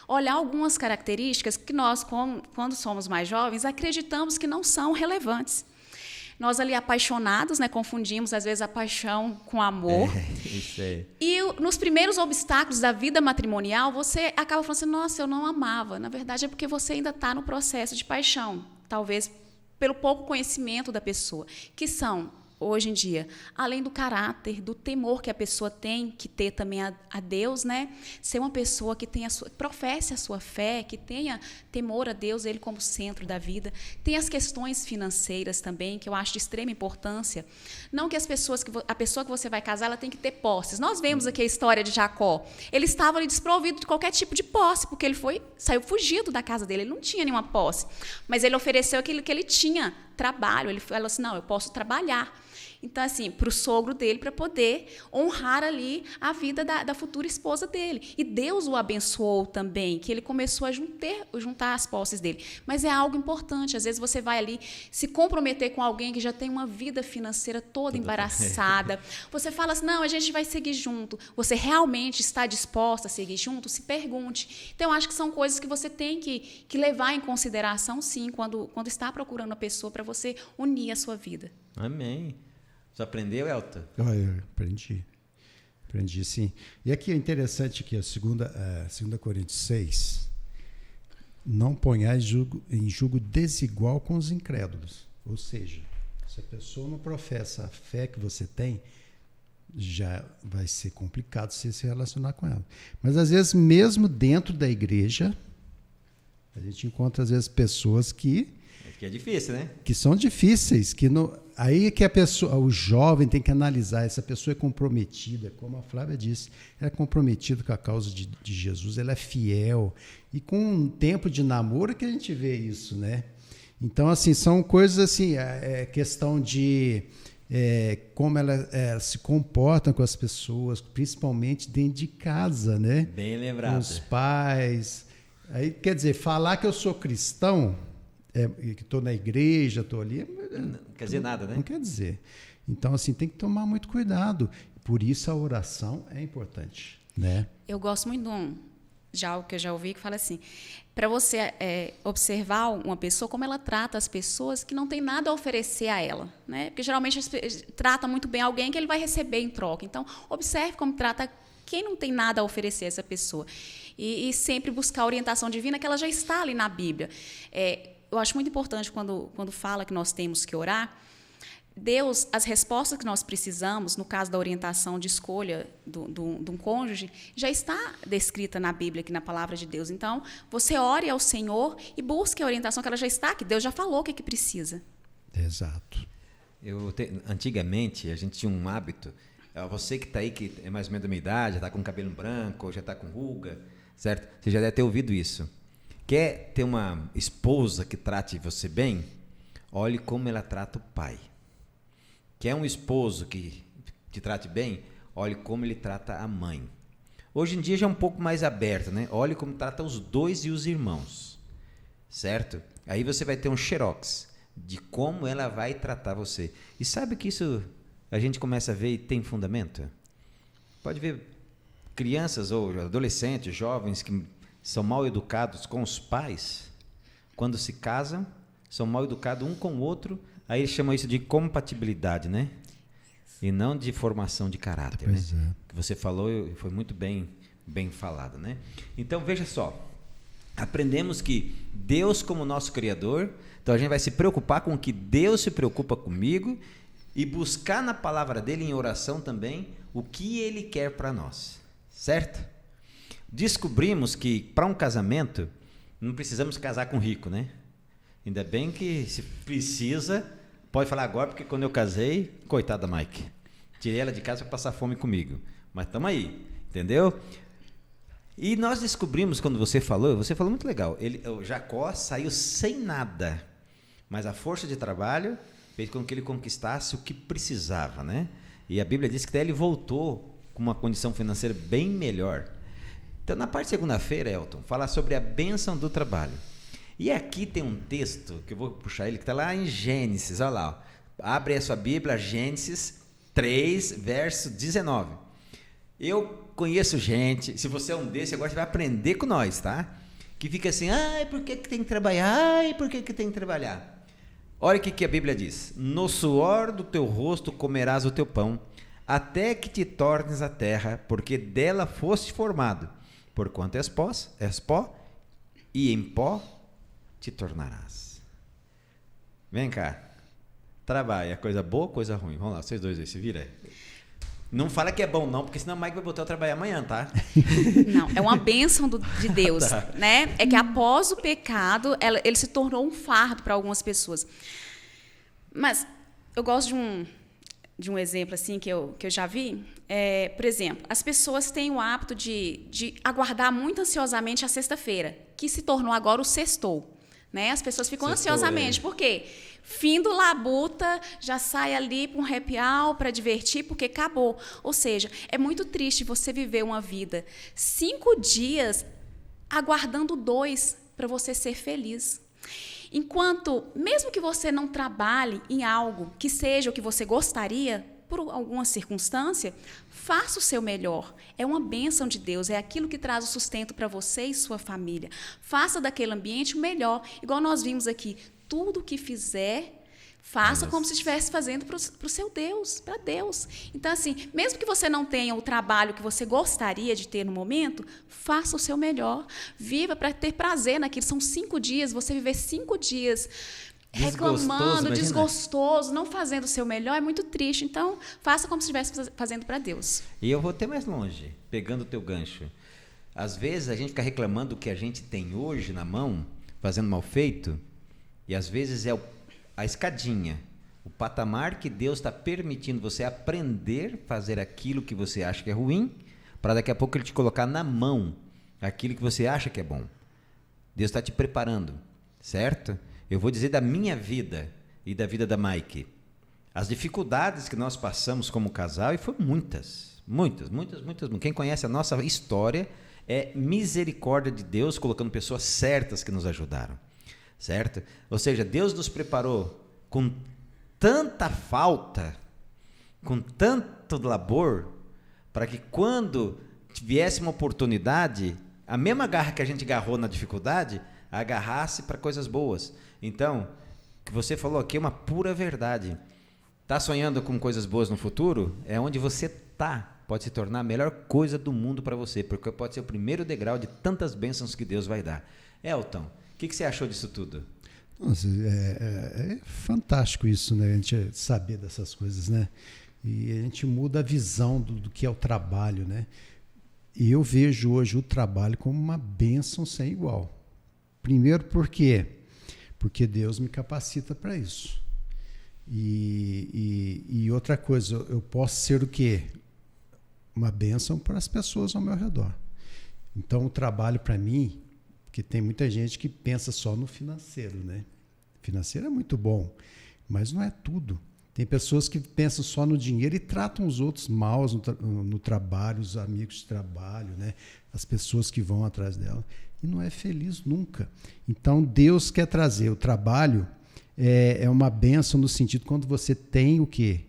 Olhar algumas características que nós, quando somos mais jovens, acreditamos que não são relevantes. Nós ali apaixonados, né, confundimos às vezes a paixão com amor. Isso aí. E nos primeiros obstáculos da vida matrimonial, você acaba falando assim, nossa, eu não amava. Na verdade, é porque você ainda está no processo de paixão. Talvez pelo pouco conhecimento da pessoa. Que são, hoje em dia, além do caráter, do temor que a pessoa tem que ter também a Deus, né? Ser uma pessoa que professe a sua fé, que tenha temor a Deus, Ele como centro da vida. Tem as questões financeiras também, que eu acho de extrema importância. Não que a pessoa que você vai casar, ela tem que ter posses. Nós vemos aqui a história de Jacó. Ele estava ali desprovido de qualquer tipo de posse, porque ele saiu fugido da casa dele, ele não tinha nenhuma posse. Mas ele ofereceu aquilo que ele tinha, trabalho. Ele falou assim, não, eu posso trabalhar. Então, assim, para o sogro dele, para poder honrar ali a vida da futura esposa dele. E Deus o abençoou também, que ele começou a juntar as posses dele. Mas é algo importante. Às vezes você vai ali se comprometer com alguém que já tem uma vida financeira toda embaraçada. Você fala assim, não, a gente vai seguir junto. Você realmente está disposta a seguir junto? Se pergunte. Então, eu acho que são coisas que você tem que levar em consideração, sim, quando está procurando uma pessoa para você unir a sua vida. Amém. Você aprendeu, Elton? Eu aprendi sim. E aqui é interessante que a 2 Coríntios 6, não ponhais em julgo desigual com os incrédulos. Ou seja, se a pessoa não professa a fé que você tem, já vai ser complicado você se relacionar com ela. Mas às vezes, mesmo dentro da igreja, a gente encontra às vezes pessoas que é difícil, né? Que são difíceis, aí que o jovem tem que analisar, essa pessoa é comprometida, como a Flávia disse, ela é comprometida com a causa de Jesus, ela é fiel, e com um tempo de namoro que a gente vê isso, né? Então, assim, são coisas assim, questão de como ela se comportam com as pessoas, principalmente dentro de casa, né? Bem lembrado. Com os pais. Aí, quer dizer, falar que eu sou cristão, que estou na igreja, estou ali... Não quer dizer nada, né? Não quer dizer. Então, assim, tem que tomar muito cuidado. Por isso a oração é importante, né? Eu gosto muito de algo que eu já ouvi que fala assim, para você observar uma pessoa, como ela trata as pessoas que não tem nada a oferecer a ela, né? Porque geralmente trata muito bem alguém que ele vai receber em troca. Então, observe como trata quem não tem nada a oferecer a essa pessoa. E sempre buscar a orientação divina que ela já está ali na Bíblia. Eu acho muito importante quando fala que nós temos que orar, Deus, as respostas que nós precisamos, no caso da orientação de escolha de um cônjuge, já está descrita na Bíblia, aqui na Palavra de Deus. Então, você ore ao Senhor e busque a orientação que ela já está, que Deus já falou o que precisa. Exato. Antigamente, a gente tinha um hábito, você que está aí, que é mais ou menos da minha idade, já está com cabelo branco, ou já está com ruga, certo? Você já deve ter ouvido isso. Quer ter uma esposa que trate você bem? Olhe como ela trata o pai. Quer um esposo que te trate bem? Olhe como ele trata a mãe. Hoje em dia já é um pouco mais aberto, né? Olhe como trata os dois e os irmãos, certo? Aí você vai ter um xerox de como ela vai tratar você. E sabe que isso a gente começa a ver e tem fundamento? Pode ver crianças ou adolescentes, jovens que são mal educados com os pais, quando se casam, são mal educados um com o outro. Aí eles chamam isso de compatibilidade, né? E não de formação de caráter, pois né? O que você falou foi muito bem falado, né? Então, veja só. Aprendemos que Deus como nosso Criador, então a gente vai se preocupar com o que Deus se preocupa comigo e buscar na palavra dele, em oração também, o que ele quer para nós, certo? Descobrimos que para um casamento não precisamos casar com rico, né? Ainda bem que se precisa, pode falar agora, porque quando eu casei, coitada da Mike, tirei ela de casa para passar fome comigo. Mas estamos aí, entendeu? E nós descobrimos, quando você falou muito legal, o Jacó saiu sem nada, mas a força de trabalho fez com que ele conquistasse o que precisava, né? E a Bíblia diz que até ele voltou com uma condição financeira bem melhor. Então, na parte de segunda-feira, Elton, fala sobre a bênção do trabalho. E aqui tem um texto, que eu vou puxar ele, que está lá em Gênesis, olha lá. Ó. Abre a sua Bíblia, Gênesis 3, verso 19. Eu conheço gente, se você é um desses, agora você vai aprender com nós, tá? Que fica assim, por que tem que trabalhar? Por que tem que trabalhar? Olha o que a Bíblia diz. No suor do teu rosto comerás o teu pão, até que te tornes a terra, porque dela foste formado. Porquanto és pó, e em pó te tornarás. Vem cá. Trabalha. Coisa boa ou coisa ruim? Vamos lá, vocês dois aí, se vira aí. Não fala que é bom não, porque senão o Mike vai botar eu trabalhar amanhã, tá? Não, é uma bênção de Deus, Tá. né? É que após o pecado, ele se tornou um fardo para algumas pessoas. Mas eu gosto de um exemplo assim que eu já vi. Por exemplo, as pessoas têm o hábito de aguardar muito ansiosamente a sexta-feira, que se tornou agora o sextou. Né? As pessoas ficam Sextou, ansiosamente. Por quê? Fim do labuta, já sai ali para um happy hour, para divertir, porque acabou. Ou seja, é muito triste você viver uma vida 5 dias aguardando 2 para você ser feliz. Enquanto, mesmo que você não trabalhe em algo que seja o que você gostaria, por alguma circunstância, faça o seu melhor. É uma bênção de Deus, é aquilo que traz o sustento para você e sua família. Faça daquele ambiente o melhor. Igual nós vimos aqui, tudo o que fizer, faça como se estivesse fazendo para o seu Deus, para Deus. Então, assim, mesmo que você não tenha o trabalho que você gostaria de ter no momento, faça o seu melhor. Viva para ter prazer naquilo. São 5 dias, você viver 5 dias reclamando, desgostoso, não fazendo o seu melhor, é muito triste. Então, faça como se estivesse fazendo para Deus. E eu vou até mais longe, pegando o teu gancho. Às vezes a gente fica reclamando do que a gente tem hoje na mão, fazendo mal feito, e às vezes é a escadinha, o patamar que Deus está permitindo você aprender a fazer aquilo que você acha que é ruim, para daqui a pouco Ele te colocar na mão aquilo que você acha que é bom. Deus está te preparando, certo? eu vou dizer da minha vida e da vida da Mike. As dificuldades que nós passamos como casal, e foram muitas. Quem conhece a nossa história é misericórdia de Deus colocando pessoas certas que nos ajudaram, certo? Ou seja, Deus nos preparou com tanta falta, com tanto labor, para que quando viesse uma oportunidade, a mesma garra que a gente agarrou na dificuldade, agarrasse para coisas boas. Então, o que você falou aqui é uma pura verdade. Tá sonhando com coisas boas no futuro? É onde você pode se tornar a melhor coisa do mundo para você, porque pode ser o primeiro degrau de tantas bênçãos que Deus vai dar. Elton, o que você achou disso tudo? Nossa, é fantástico isso, né? A gente saber dessas coisas, né? E a gente muda a visão do que é o trabalho, né? E eu vejo hoje o trabalho como uma bênção sem igual. Primeiro, por quê? Porque Deus me capacita para isso. E outra coisa, eu posso ser o quê? Uma bênção para as pessoas ao meu redor. Então, o trabalho para mim, porque tem muita gente que pensa só no financeiro, né? Financeiro é muito bom, mas não é tudo. Tem pessoas que pensam só no dinheiro e tratam os outros mal no trabalho, os amigos de trabalho, né? As pessoas que vão atrás dela. E não é feliz nunca. Então, Deus quer trazer o trabalho, é uma bênção no sentido quando você tem o quê?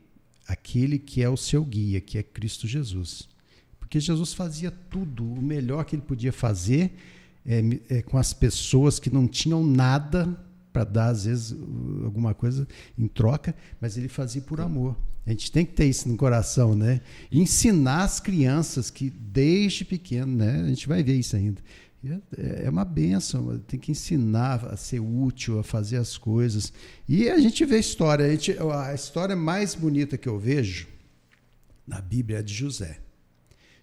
Aquele que é o seu guia, que é Cristo Jesus. Porque Jesus fazia tudo, o melhor que ele podia fazer com as pessoas que não tinham nada para dar, às vezes, alguma coisa em troca, mas ele fazia por amor. A gente tem que ter isso no coração, né? E ensinar as crianças que, desde pequeno, né? A gente vai ver isso ainda. É uma bênção, tem que ensinar a ser útil, a fazer as coisas. E a gente vê a história. A história mais bonita que eu vejo na Bíblia é de José.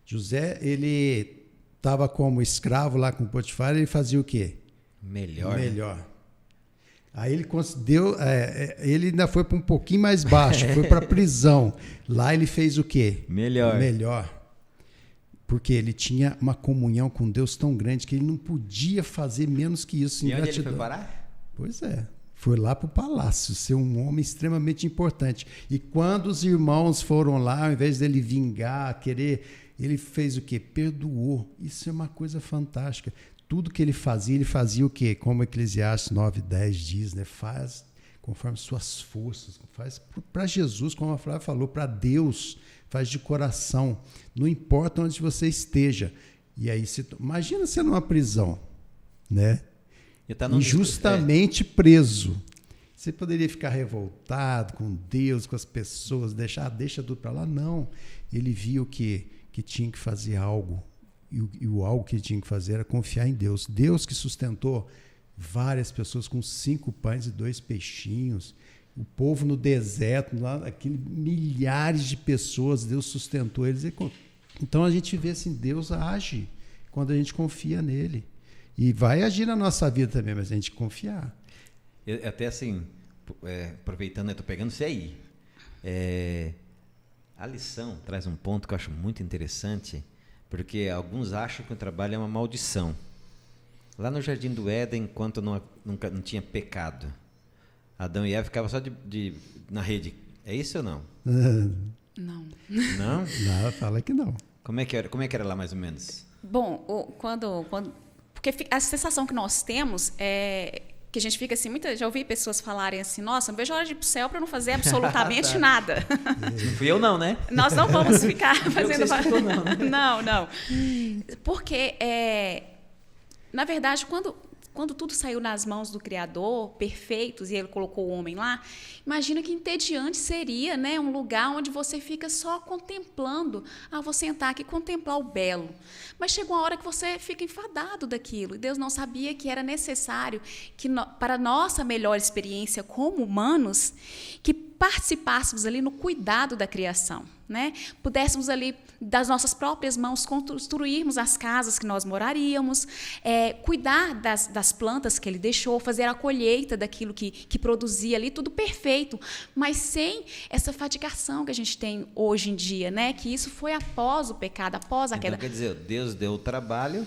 José, ele estava como escravo lá com Potifar, ele fazia o quê? Melhor. Aí ele ainda foi para um pouquinho mais baixo, foi para a prisão. Lá ele fez o quê? Melhor. Porque ele tinha uma comunhão com Deus tão grande que ele não podia fazer menos que isso. E onde ele foi parar? Pois é. Foi lá para o palácio, ser um homem extremamente importante. E quando os irmãos foram lá, ao invés dele vingar, ele fez o quê? Perdoou. Isso é uma coisa fantástica. Tudo que ele fazia o quê? Como Eclesiastes 9:10 diz, né? Faz conforme suas forças, faz para Jesus, como a Flávia falou, para Deus, faz de coração, não importa onde você esteja. E aí, imagina você numa prisão, né? Injustamente preso. Você poderia ficar revoltado com Deus, com as pessoas, deixa tudo para lá? Não. Ele viu que tinha que fazer algo. E o algo que ele tinha que fazer era confiar em Deus. Deus que sustentou várias pessoas com 5 pães e 2 peixinhos. O povo no deserto, lá, milhares de pessoas, Deus sustentou eles. Então a gente vê assim, Deus age quando a gente confia nele. E vai agir na nossa vida também, mas a gente confiar. Até assim, aproveitando, eu estou pegando isso aí. A lição traz um ponto que eu acho muito interessante, porque alguns acham que o trabalho é uma maldição. Lá no Jardim do Éden, enquanto não tinha pecado, Adão e Eva ficavam só na rede. É isso ou não? Não. Não? Não, fala que não. Como é que era lá, mais ou menos? Bom, porque a sensação que nós temos é que a gente fica assim, já ouvi pessoas falarem assim, nossa, não vejo a hora de ir pro céu para não fazer absolutamente nada. Não fui eu não, né? Nós não vamos ficar fazendo... Não, né? Não. Porque, na verdade, quando tudo saiu nas mãos do Criador, perfeitos, e ele colocou o homem lá, imagina que entediante seria, né, um lugar onde você fica só contemplando. Vou sentar aqui e contemplar o belo. Mas chega uma hora que você fica enfadado daquilo. E Deus não sabia que era necessário que, para a nossa melhor experiência como humanos, que participássemos ali no cuidado da criação, né? Pudéssemos ali, das nossas próprias mãos, construirmos as casas que nós moraríamos, cuidar das plantas que ele deixou, fazer a colheita daquilo que produzia ali, tudo perfeito, mas sem essa fadigação que a gente tem hoje em dia, né? Que isso foi após o pecado, após a queda. Então, quer dizer, Deus deu o trabalho,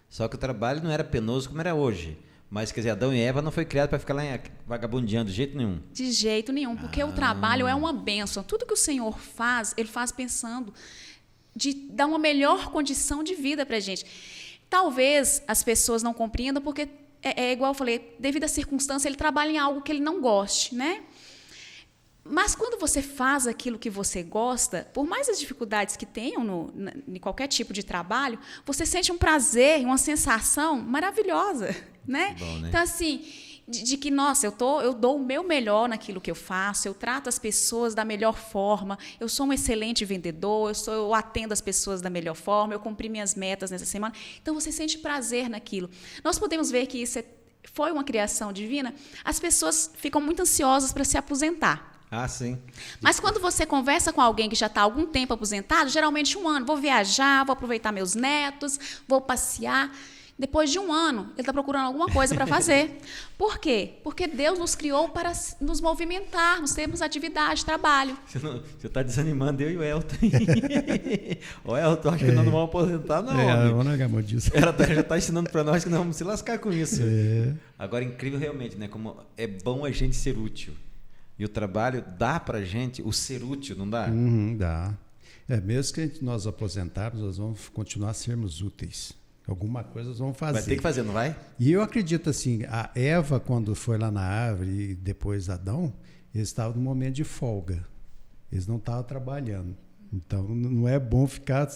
só que o trabalho não era penoso como era hoje. Mas, quer dizer, Adão e Eva não foi criado para ficar lá vagabundeando de jeito nenhum. De jeito nenhum, porque o trabalho é uma bênção. Tudo que o Senhor faz, Ele faz pensando de dar uma melhor condição de vida para a gente. Talvez as pessoas não compreendam, porque é igual eu falei, devido à circunstância, ele trabalha em algo que ele não goste, né? Mas quando você faz aquilo que você gosta, por mais as dificuldades que tenham em qualquer tipo de trabalho, você sente um prazer, uma sensação maravilhosa, né? Bom, né? Então, assim, de que, nossa, eu dou o meu melhor naquilo que eu faço, eu trato as pessoas da melhor forma, eu sou um excelente vendedor, eu atendo as pessoas da melhor forma, eu cumpri minhas metas nessa semana. Então, você sente prazer naquilo. Nós podemos ver que isso foi uma criação divina. As pessoas ficam muito ansiosas para se aposentar. Ah, sim. Mas quando você conversa com alguém que já está há algum tempo aposentado, geralmente 1 ano, vou viajar, vou aproveitar meus netos, vou passear. Depois de 1 ano, ele está procurando alguma coisa para fazer. Por quê? Porque Deus nos criou para nos movimentarmos, termos atividade, trabalho. Você está desanimando eu e o Elton. O Elton, acho que nós não vamos aposentar, não. Vamos largar a mão disso. Ela já está ensinando para nós que nós vamos se lascar com isso. É. Agora, incrível realmente, né? Como é bom a gente ser útil. E o trabalho dá para a gente o ser útil, não dá? Dá. Mesmo que nós aposentarmos, nós vamos continuar a sermos úteis. Alguma coisa nós vamos fazer. Vai ter que fazer, não vai? E eu acredito assim, a Eva, quando foi lá na árvore e depois Adão, eles estavam num momento de folga. Eles não estavam trabalhando. Então, não é bom ficar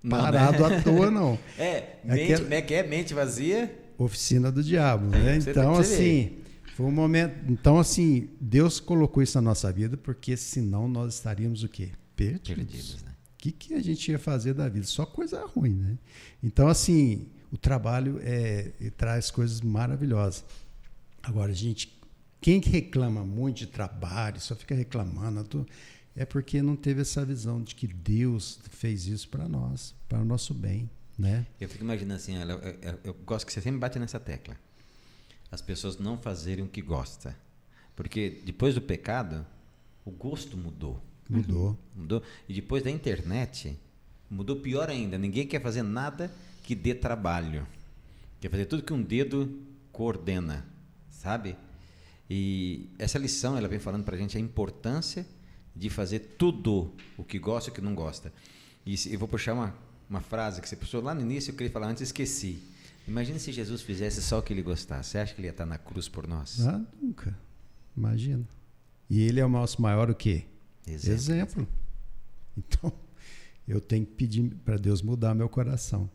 parado à toa, não. Como é que é? Mente vazia? Oficina do diabo, né? Então, assim, foi um momento... Então, assim, Deus colocou isso na nossa vida, porque senão nós estaríamos o quê? Perdidos, né? O que a gente ia fazer da vida? Só coisa ruim, né? Então, assim, o trabalho traz coisas maravilhosas. Agora, quem reclama muito de trabalho, só fica reclamando, é porque não teve essa visão de que Deus fez isso para nós, para o nosso bem, né? Eu fico imaginando assim, eu gosto que você sempre bate nessa tecla. As pessoas não fazerem o que gostam. Porque depois do pecado, o gosto mudou. Mudou. E depois da internet, mudou pior ainda. Ninguém quer fazer nada que dê trabalho. Quer fazer tudo que um dedo coordena, sabe? E essa lição, ela vem falando para a gente a importância de fazer tudo o que gosta e o que não gosta. E eu vou puxar uma frase que você puxou lá no início, eu queria falar antes, esqueci. Imagina se Jesus fizesse só o que ele gostasse. Você acha que ele ia estar na cruz por nós? Nunca. Imagina. E ele é o nosso maior o quê? Exemplo. Então, eu tenho que pedir para Deus mudar meu coração.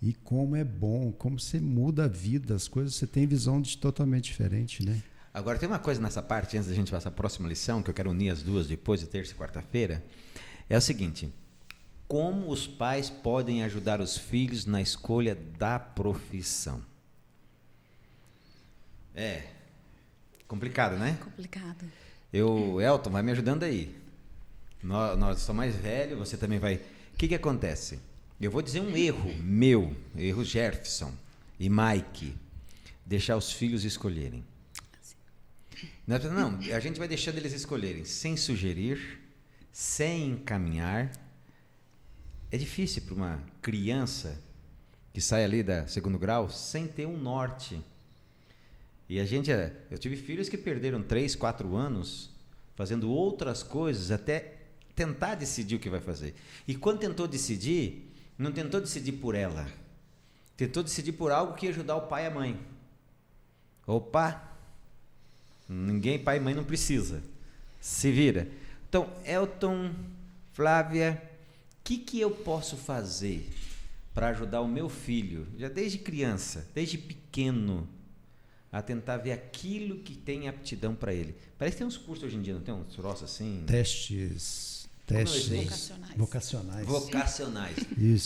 E como é bom, como você muda a vida, as coisas, você tem visão totalmente diferente, né? Agora, tem uma coisa nessa parte, antes da gente passar a próxima lição, que eu quero unir as duas depois, de terça e quarta-feira, é o seguinte: como os pais podem ajudar os filhos na escolha da profissão? Complicado, né? Complicado. Elton, vai me ajudando aí. Nós somos mais velhos, você também vai... O que acontece? Eu vou dizer um erro meu, erro Jefferson e Mike, deixar os filhos escolherem. Não, a gente vai deixando eles escolherem, sem sugerir, sem encaminhar. É difícil para uma criança que sai ali da 2º grau sem ter um norte. E eu tive filhos que perderam 3, 4 anos fazendo outras coisas até tentar decidir o que vai fazer. E quando tentou decidir, não tentou decidir por ela. Tentou decidir por algo que ia ajudar o pai e a mãe. Opa! Ninguém, pai e mãe, não precisa. Se vira. Então, Elton, Flávia, o que eu posso fazer para ajudar o meu filho, já desde criança, desde pequeno, a tentar ver aquilo que tem aptidão para ele? Parece que tem uns cursos hoje em dia, não tem uns troços assim? Testes vocacionais.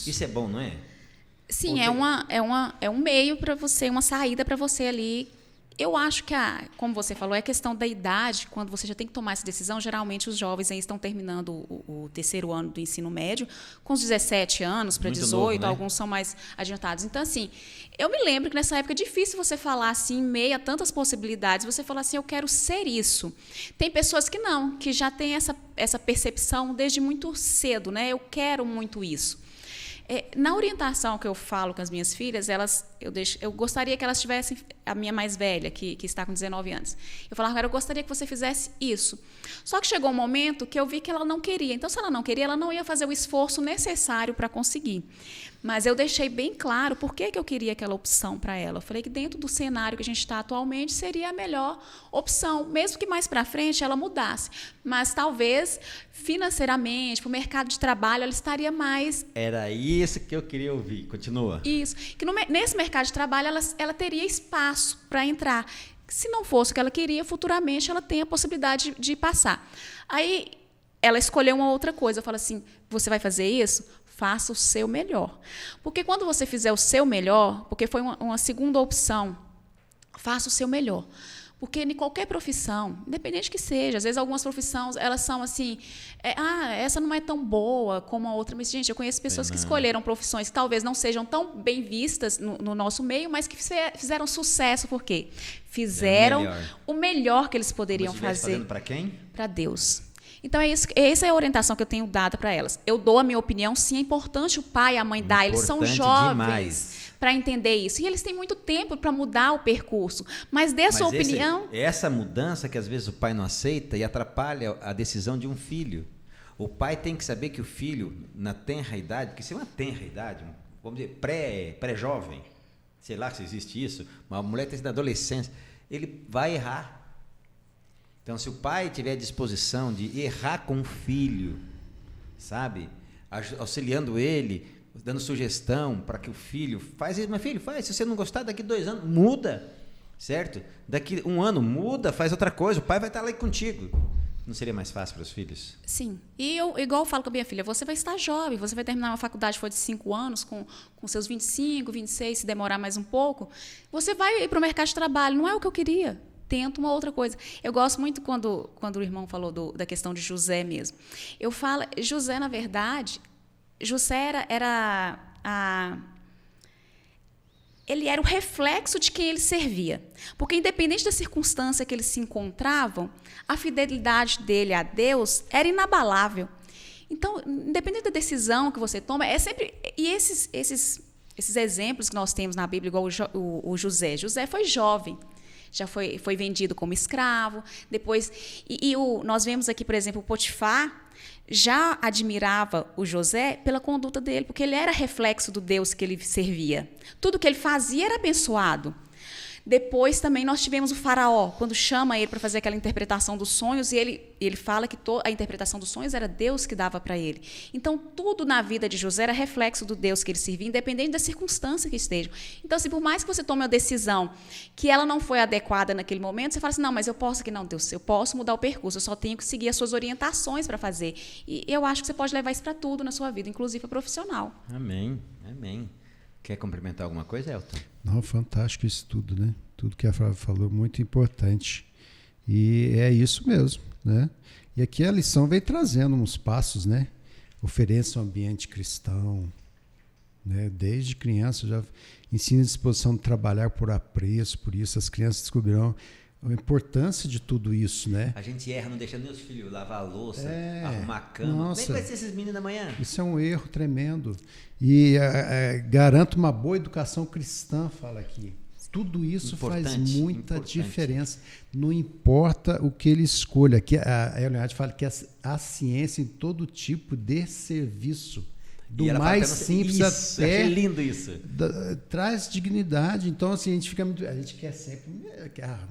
Isso é bom, não é? Sim, é um meio para você, uma saída para você ali. Eu acho que, como você falou, é a questão da idade. Quando você já tem que tomar essa decisão, geralmente os jovens aí estão terminando o 3º ano do ensino médio, com os 17 anos para 18, novo, né? Alguns são mais adiantados. Então, assim, eu me lembro que nessa época é difícil você falar assim, em meio a tantas possibilidades, você falar assim, eu quero ser isso. Tem pessoas que não, que já têm essa percepção desde muito cedo, né? Eu quero muito isso. Na orientação que eu falo com as minhas filhas, eu gostaria que elas tivessem, a minha mais velha, que está com 19 anos, eu falava, eu gostaria que você fizesse isso. Só que chegou um momento que eu vi que ela não queria. Então, se ela não queria, ela não ia fazer o esforço necessário para conseguir. Mas eu deixei bem claro por que eu queria aquela opção para ela. Eu falei que dentro do cenário que a gente está atualmente seria a melhor opção, mesmo que mais para frente ela mudasse. Mas talvez financeiramente, para o mercado de trabalho, ela estaria mais... Era isso que eu queria ouvir. Continua. Isso. Que nesse mercado de trabalho ela teria espaço para entrar. Se não fosse o que ela queria, futuramente ela tem a possibilidade de passar. Aí ela escolheu uma outra coisa. Eu falo assim, você vai fazer isso? Faça o seu melhor. Porque quando você fizer o seu melhor, porque foi uma segunda opção, faça o seu melhor. Porque em qualquer profissão, independente que seja, às vezes algumas profissões, elas são assim, essa não é tão boa como a outra. Mas, gente, eu conheço pessoas que escolheram profissões que talvez não sejam tão bem vistas no nosso meio, mas que fizeram sucesso. Por quê? Fizeram o melhor que eles poderiam fazer. Fazendo para quem? Para Deus. Então, essa é a orientação que eu tenho dado para elas. Eu dou a minha opinião, sim, é importante o pai e a mãe dar. Eles são jovens para entender isso. E eles têm muito tempo para mudar o percurso. Mas dê a sua opinião... Essa mudança que às vezes o pai não aceita e atrapalha a decisão de um filho. O pai tem que saber que o filho, na tenra idade, porque se é uma tenra idade, vamos dizer, pré-jovem, sei lá se existe isso, uma mulher está na adolescência, ele vai errar. Então, se o pai tiver a disposição de errar com o filho, sabe, auxiliando ele, dando sugestão para que o filho faz isso, meu filho, faz, se você não gostar, daqui 2 anos, muda, certo? Daqui 1 ano, muda, faz outra coisa, o pai vai estar lá contigo. Não seria mais fácil para os filhos? Sim. E eu, igual eu falo com a minha filha, você vai estar jovem, você vai terminar uma faculdade de 5 anos, com seus 25, 26, se demorar mais um pouco, você vai ir para o mercado de trabalho, não é o que eu queria. Tento uma outra coisa. Eu gosto muito quando o irmão falou da questão de José mesmo. Eu falo, José, na verdade, José ele era o reflexo de quem ele servia. Porque, independente da circunstância que eles se encontravam, a fidelidade dele a Deus era inabalável. Então, independente da decisão que você toma, é sempre... E esses exemplos que nós temos na Bíblia, igual o José. José foi jovem. Já foi vendido como escravo. Depois, nós vemos aqui, por exemplo, o Potifar já admirava o José pela conduta dele, porque ele era reflexo do Deus que ele servia. Tudo que ele fazia era abençoado. Depois também nós tivemos o faraó, quando chama ele para fazer aquela interpretação dos sonhos, e ele fala que a interpretação dos sonhos era Deus que dava para ele. Então, tudo na vida de José era reflexo do Deus que ele servia, independente da circunstância que esteja. Então, assim, por mais que você tome uma decisão que ela não foi adequada naquele momento, você fala assim, não, mas eu posso aqui, não, Deus, eu posso mudar o percurso, eu só tenho que seguir as suas orientações para fazer. E eu acho que você pode levar isso para tudo na sua vida, inclusive a profissional. Amém, amém. Quer complementar alguma coisa, Elton? Não, fantástico isso tudo, né? Tudo que a Flávia falou, muito importante. E é isso mesmo, né? E aqui a lição vem trazendo uns passos, né? Ofereça um ambiente cristão, né? Desde criança já ensina a disposição de trabalhar por apreço, por isso as crianças descobrirão a importância de tudo isso, né? A gente erra não deixando os filhos lavar a louça, arrumar a cama. Nossa, como é que vai ser esses meninos amanhã? Isso é um erro tremendo. E garanto uma boa educação cristã, fala aqui. Tudo isso faz muita diferença. Não importa o que ele escolha. Aqui a Ellen fala que a ciência em todo tipo de serviço, do mais simples até... Achei lindo isso. Traz dignidade. Então, assim, a gente quer sempre...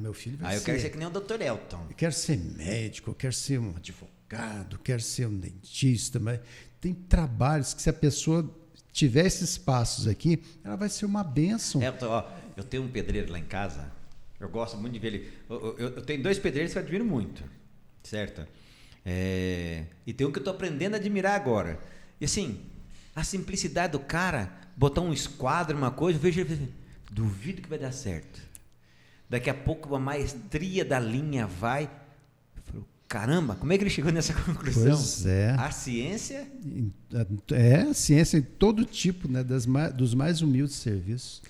meu filho vai ser... eu quero ser que nem o Dr. Elton. Eu quero ser médico, eu quero ser um advogado, eu quero ser um dentista. Mas tem trabalhos que, se a pessoa tiver esses passos aqui, ela vai ser uma bênção. Elton, eu tenho um pedreiro lá em casa, eu gosto muito de ver ele. Eu tenho 2 pedreiros que eu admiro muito, certo? E tem um que eu estou aprendendo a admirar agora. E assim... A simplicidade do cara, botar um esquadro, uma coisa, eu vejo ele, duvido que vai dar certo. Daqui a pouco uma maestria da linha vai. Eu falo, caramba, como é que ele chegou nessa conclusão? Pois é. A ciência? A ciência em todo tipo, né, dos mais humildes serviços.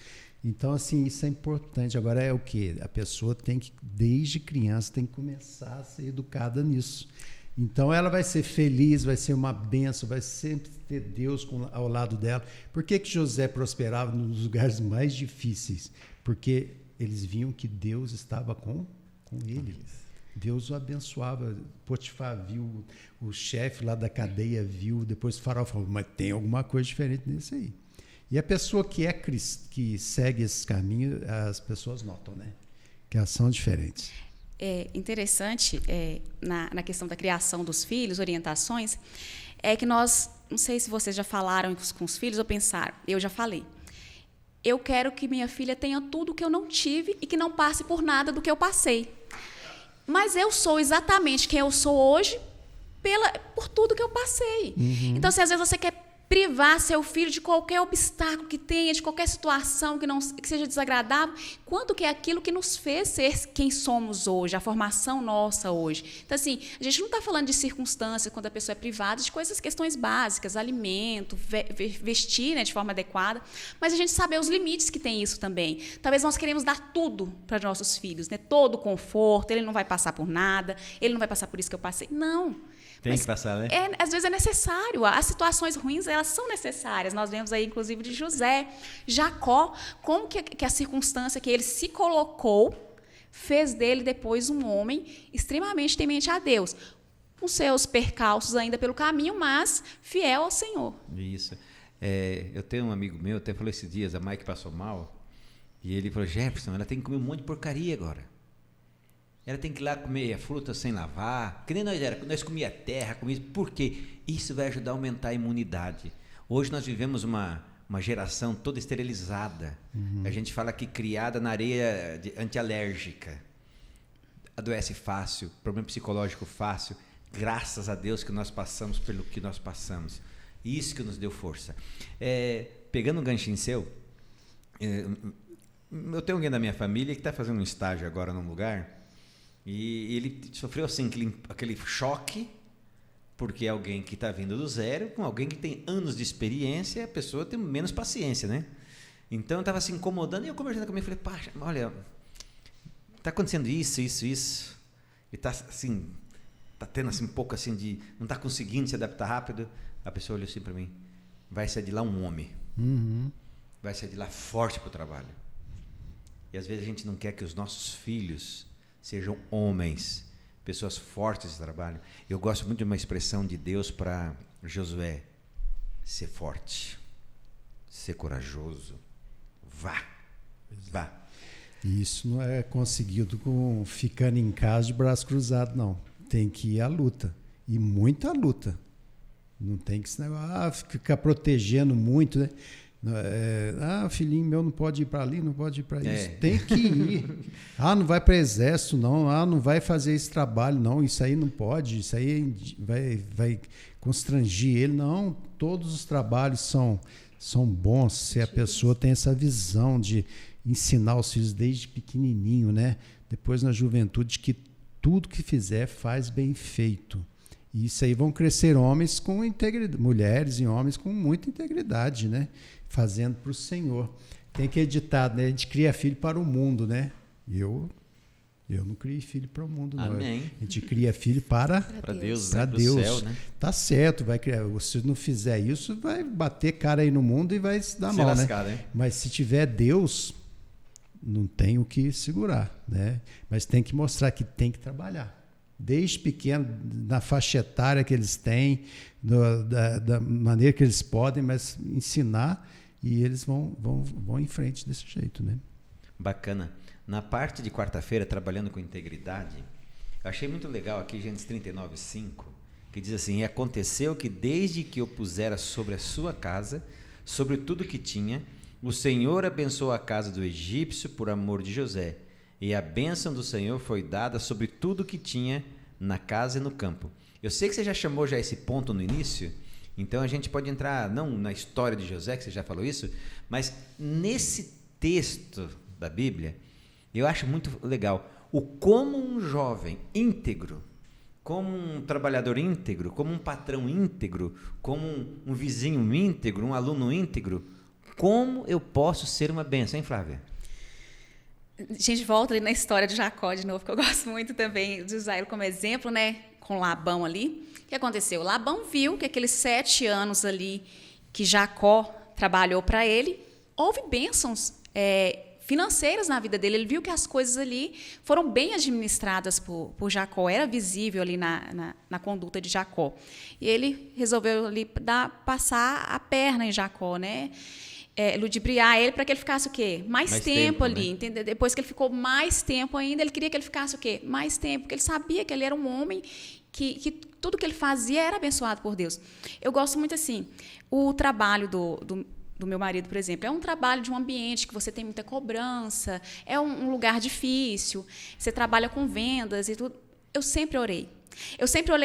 Então, assim, isso é importante. Agora é o quê? A pessoa tem que, desde criança, tem que começar a ser educada nisso. Então ela vai ser feliz, vai ser uma bênção, vai sempre ter Deus ao lado dela. Por que José prosperava nos lugares mais difíceis? Porque eles viam que Deus estava com ele. Deus o abençoava. Potifar viu, o chefe lá da cadeia viu, depois o faraó falou, mas tem alguma coisa diferente nisso aí. E a pessoa que segue esse caminho, as pessoas notam, né? Que elas são diferentes. É interessante, na questão da criação dos filhos, orientações, é que nós, não sei se vocês já falaram com os filhos ou pensaram, eu já falei. Eu quero que minha filha tenha tudo que eu não tive e que não passe por nada do que eu passei. Mas eu sou exatamente quem eu sou hoje por tudo que eu passei. Uhum. Então, se às vezes você quer privar seu filho de qualquer obstáculo que tenha, de qualquer situação que seja desagradável, quanto que é aquilo que nos fez ser quem somos hoje, a formação nossa hoje. Então, assim, a gente não está falando de circunstâncias quando a pessoa é privada de questões básicas, alimento, vestir, né, de forma adequada, mas a gente saber os limites que tem isso também. Talvez nós queremos dar tudo para nossos filhos, né, todo o conforto, ele não vai passar por nada, ele não vai passar por isso que eu passei. Não. Tem que passar, né? Às vezes é necessário. As situações ruins, elas são necessárias. Nós vemos aí, inclusive, de José, Jacó, como que a circunstância que ele se colocou fez dele depois um homem extremamente temente a Deus, com seus percalços ainda pelo caminho, mas fiel ao Senhor. Isso. Eu tenho um amigo meu, até falou esses dias, a Mike passou mal, e ele falou, Jefferson, ela tem que comer um monte de porcaria agora. Ela tem que ir lá comer a fruta sem lavar, que nem nós comia terra, por quê? Isso vai ajudar a aumentar a imunidade. Hoje nós vivemos uma geração toda esterilizada. Uhum. A gente fala que criada na areia antialérgica. Adoece fácil, problema psicológico fácil. Graças a Deus que nós passamos pelo que nós passamos. Isso que nos deu força. Pegando um ganchinho seu, eu tenho alguém da minha família que está fazendo um estágio agora num lugar. E ele sofreu assim, aquele choque, porque é alguém que está vindo do zero, com alguém que tem anos de experiência, a pessoa tem menos paciência, né? Então eu estava se incomodando e eu conversando comigo, falei, Pacha, olha, está acontecendo isso. E está assim, está tendo assim, um pouco assim de, não está conseguindo se adaptar rápido. A pessoa olhou assim para mim, vai sair de lá um homem, vai sair de lá forte para o trabalho. E às vezes a gente não quer que os nossos filhos sejam homens, pessoas fortes de trabalho. Eu gosto muito de uma expressão de Deus para Josué: ser forte, ser corajoso, vá. Isso não é conseguido ficando em casa de braço cruzado, não. Tem que ir à luta, e muita luta. Não tem que ficar protegendo muito, né? Filhinho meu não pode ir para ali, não pode ir para isso. Tem que ir. Não vai para exército, não. Não vai fazer esse trabalho, não. Isso aí não pode. Isso aí vai constrangir ele. Não, todos os trabalhos são bons se a pessoa tem essa visão de ensinar os filhos desde pequenininho, né? Depois na juventude, que tudo que fizer faz bem feito. E isso aí vão crescer homens com integridade, mulheres e homens com muita integridade, né? Fazendo para o Senhor. Tem que editar, né? A gente cria filho para o mundo, né? Eu não criei filho para o mundo, não. Amém. A gente cria filho para Deus, para né? Deus. Céu, né? Tá certo, vai criar. Se não fizer isso, vai bater cara aí no mundo e vai se dar mal, lascar, né? Né? Mas se tiver Deus, não tem o que segurar, né? Mas tem que mostrar que tem que trabalhar. Desde pequeno, na faixa etária que eles têm, da maneira que eles podem, mas ensinar, e eles vão em frente desse jeito, né? Bacana. Na parte de quarta-feira, trabalhando com integridade, eu achei muito legal aqui, Gênesis 39:5, que diz assim: e aconteceu que desde que eu pusera sobre a sua casa, sobre tudo que tinha, o Senhor abençoou a casa do egípcio por amor de José. E a bênção do Senhor foi dada sobre tudo que tinha na casa e no campo. Eu sei que você já chamou esse ponto no início, então a gente pode entrar, não na história de José, que você já falou isso, mas nesse texto da Bíblia, eu acho muito legal como um jovem íntegro, como um trabalhador íntegro, como um patrão íntegro, como um vizinho íntegro, um aluno íntegro, como eu posso ser uma bênção, hein, Flávia? A gente volta ali na história de Jacó de novo, que eu gosto muito também de usar ele como exemplo, né? Labão ali. O que aconteceu? Labão viu que aqueles 7 anos ali que Jacó trabalhou para ele, houve bênçãos financeiras na vida dele. Ele viu que as coisas ali foram bem administradas por Jacó, era visível ali na conduta de Jacó. E ele resolveu ali passar a perna em Jacó, né? Ludibriar ele para que ele ficasse o quê? Mais tempo ali, né? Entendeu? Depois que ele ficou mais tempo ainda, ele queria que ele ficasse o quê? Mais tempo, porque ele sabia que ele era um homem que tudo que ele fazia era abençoado por Deus. Eu gosto muito assim, o trabalho do meu marido, por exemplo, é um trabalho de um ambiente que você tem muita cobrança, é um lugar difícil, você trabalha com vendas e tudo. Eu sempre orei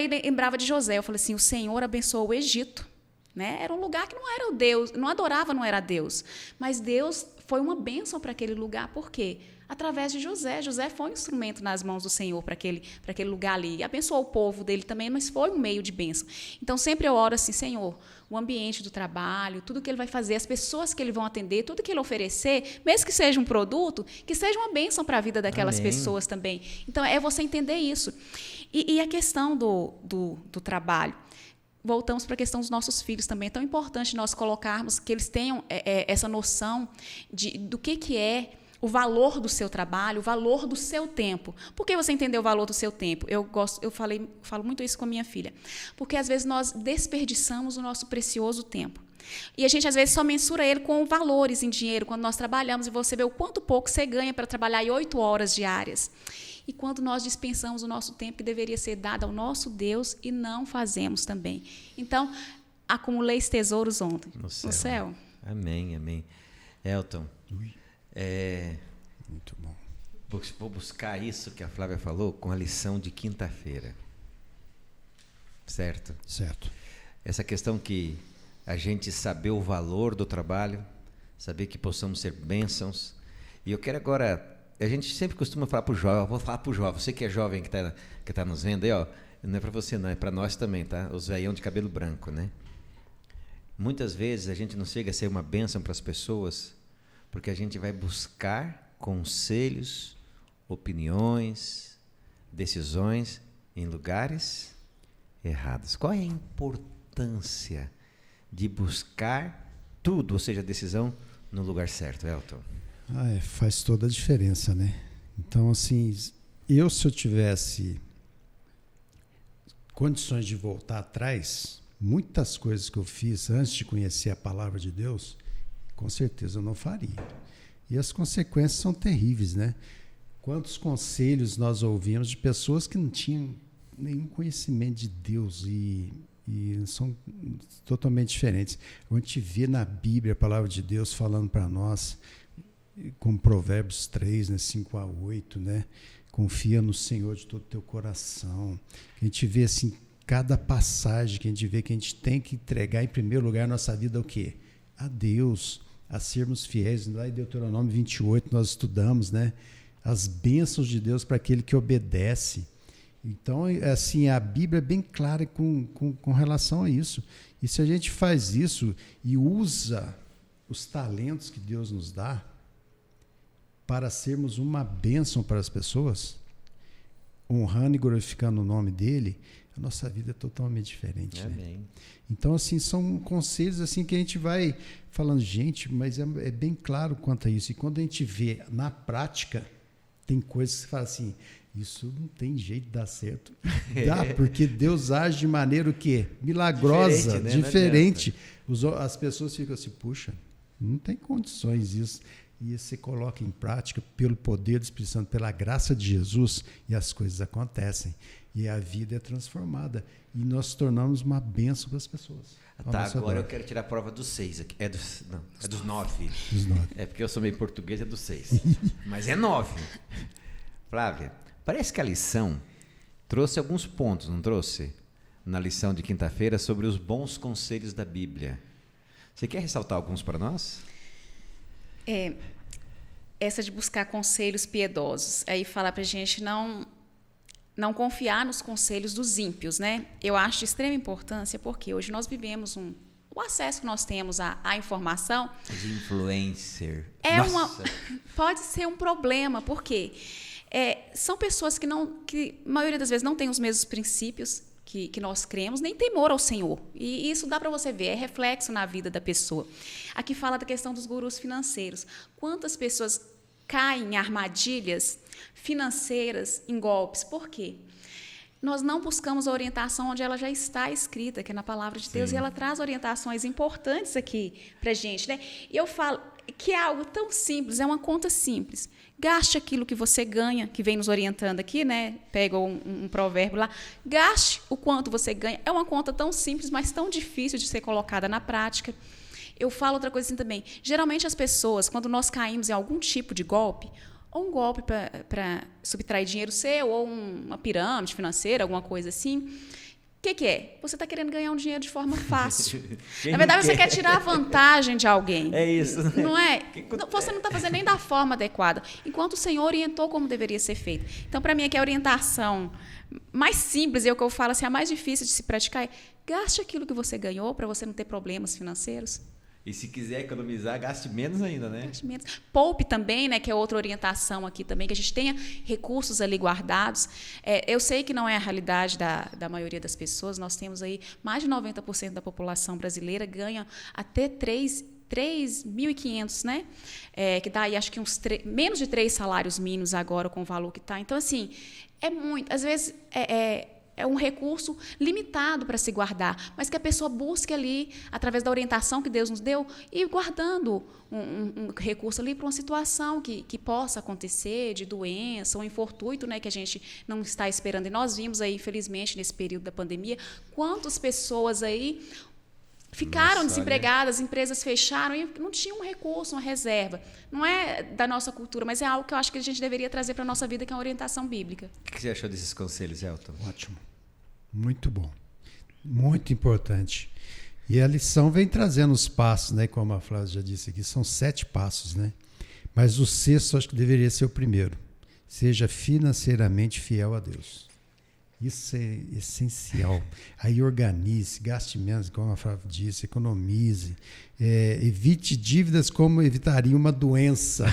e lembrava de José. Eu falei assim, o Senhor abençoou o Egito, né? Era um lugar que não era o Deus, não adorava, não era Deus, mas Deus foi uma bênção para aquele lugar. Por quê? Através de José. José foi um instrumento nas mãos do Senhor para aquele lugar ali. E abençoou o povo dele também, mas foi um meio de bênção. Então, sempre eu oro assim, Senhor, o ambiente do trabalho, tudo que ele vai fazer, as pessoas que ele vão atender, tudo que ele oferecer, mesmo que seja um produto, que seja uma bênção para a vida daquelas pessoas também. Então, é você entender isso. E a questão do trabalho. Voltamos para a questão dos nossos filhos também. É tão importante nós colocarmos que eles tenham essa noção do que é o valor do seu trabalho, o valor do seu tempo. Por que você entender o valor do seu tempo? Eu falo muito isso com a minha filha. Porque, às vezes, nós desperdiçamos o nosso precioso tempo. E a gente, às vezes, só mensura ele com valores em dinheiro. Quando nós trabalhamos, e você vê o quanto pouco você ganha para trabalhar em 8 horas diárias. E quando nós dispensamos o nosso tempo que deveria ser dado ao nosso Deus e não fazemos também. Então, acumuleis tesouros onde? No céu. Amém, amém. Elton, muito bom. Vou buscar isso que a Flávia falou com a lição de quinta-feira. Certo? Certo. Essa questão que a gente saber o valor do trabalho, saber que possamos ser bênçãos. E eu quero agora... A gente sempre costuma falar para o jovem, vou falar para o jovem, você que é jovem que tá nos vendo aí, ó, não é para você não, é para nós também, tá? Os velhão de cabelo branco, né? Muitas vezes a gente não chega a ser uma bênção para as pessoas porque a gente vai buscar conselhos, opiniões, decisões em lugares errados. Qual é a importância de buscar tudo, ou seja, a decisão no lugar certo, Elton? Faz toda a diferença, né? Então, assim, se eu tivesse condições de voltar atrás, muitas coisas que eu fiz antes de conhecer a palavra de Deus, com certeza eu não faria. E as consequências são terríveis, né? Quantos conselhos nós ouvimos de pessoas que não tinham nenhum conhecimento de Deus e são totalmente diferentes. A gente vê na Bíblia a palavra de Deus falando para nós, como Provérbios 3, né, 5-8, né? Confia no Senhor de todo o teu coração. A gente vê assim, cada passagem que a gente vê que a gente tem que entregar em primeiro lugar a nossa vida o quê? A Deus, a sermos fiéis. Lá em Deuteronômio 28 nós estudamos, né? As bênçãos de Deus para aquele que obedece. Então, assim, a Bíblia é bem clara com relação a isso. E se a gente faz isso e usa os talentos que Deus nos dá para sermos uma bênção para as pessoas, honrando e glorificando o nome dele, a nossa vida é totalmente diferente. Amém. Né? Então, assim, são conselhos assim que a gente vai falando, gente, mas é bem claro quanto a isso. E quando a gente vê na prática, tem coisas que você fala assim, isso não tem jeito de dar certo. Dá, porque Deus age de maneira o quê? Milagrosa, diferente. As pessoas ficam assim, puxa, não tem condições isso. E você coloca em prática pelo poder do Espírito Santo, pela graça de Jesus, e as coisas acontecem. E a vida é transformada. E nós tornamos uma bênção para as pessoas. Tá, agora eu quero tirar a prova dos 6. É dos 9. Dos 9. É porque eu sou meio português, é dos 6. Mas é 9. Flávia, parece que a lição trouxe alguns pontos, não trouxe? Na lição de quinta-feira sobre os bons conselhos da Bíblia. Você quer ressaltar alguns para nós? Essa de buscar conselhos piedosos. Aí fala para a gente não confiar nos conselhos dos ímpios, né? Eu acho de extrema importância porque hoje nós vivemos o acesso que nós temos à informação. Os influencers. Pode ser um problema, porque são pessoas que, a maioria das vezes, não têm os mesmos princípios que nós cremos, nem temor ao Senhor. E isso dá para você ver, é reflexo na vida da pessoa. Aqui fala da questão dos gurus financeiros. Quantas pessoas caem em armadilhas financeiras, em golpes? Por quê? Nós não buscamos a orientação onde ela já está escrita, que é na palavra de Deus, e ela traz orientações importantes aqui para a gente, né? E eu falo que é algo tão simples, é uma conta simples. Gaste aquilo que você ganha, que vem nos orientando aqui, né? Pega um provérbio lá. Gaste o quanto você ganha. É uma conta tão simples, mas tão difícil de ser colocada na prática. Eu falo outra coisa assim também. Geralmente as pessoas, quando nós caímos em algum tipo de golpe, ou um golpe para subtrair dinheiro seu, ou uma pirâmide financeira, alguma coisa assim, o que é? Você está querendo ganhar um dinheiro de forma fácil. Na verdade, você quer tirar vantagem de alguém. É isso. Né? Não é? Você não está fazendo nem da forma adequada, enquanto o Senhor orientou como deveria ser feito. Então, para mim, aqui a orientação mais simples, e é o que eu falo assim, a mais difícil de se praticar é gaste aquilo que você ganhou para você não ter problemas financeiros. E se quiser economizar, gaste menos ainda, né? Gaste menos. Poupe também, né, que é outra orientação aqui também, que a gente tenha recursos ali guardados. Eu sei que não é a realidade da maioria das pessoas, nós temos aí mais de 90% da população brasileira ganha até 3.500, né? Que dá aí, acho que menos de 3 salários mínimos agora com o valor que está. Então, assim, é muito. Às vezes, é um recurso limitado para se guardar, mas que a pessoa busque ali, através da orientação que Deus nos deu, e guardando um recurso ali para uma situação que possa acontecer, de doença ou infortuito, né, que a gente não está esperando. E nós vimos aí, infelizmente, nesse período da pandemia, quantas pessoas aí ficaram desempregadas, empresas fecharam e não tinham um recurso, uma reserva. Não é da nossa cultura, mas é algo que eu acho que a gente deveria trazer para a nossa vida, que é uma orientação bíblica. O que você achou desses conselhos, Elton? Ótimo. Muito bom. Muito importante. E a lição vem trazendo os passos, né? Como a Flávia já disse aqui, são 7 passos, né? Mas o 6º acho que deveria ser o primeiro. Seja financeiramente fiel a Deus. Isso é essencial. Aí organize, gaste menos, como a Flávia disse, economize. Evite dívidas como evitaria uma doença.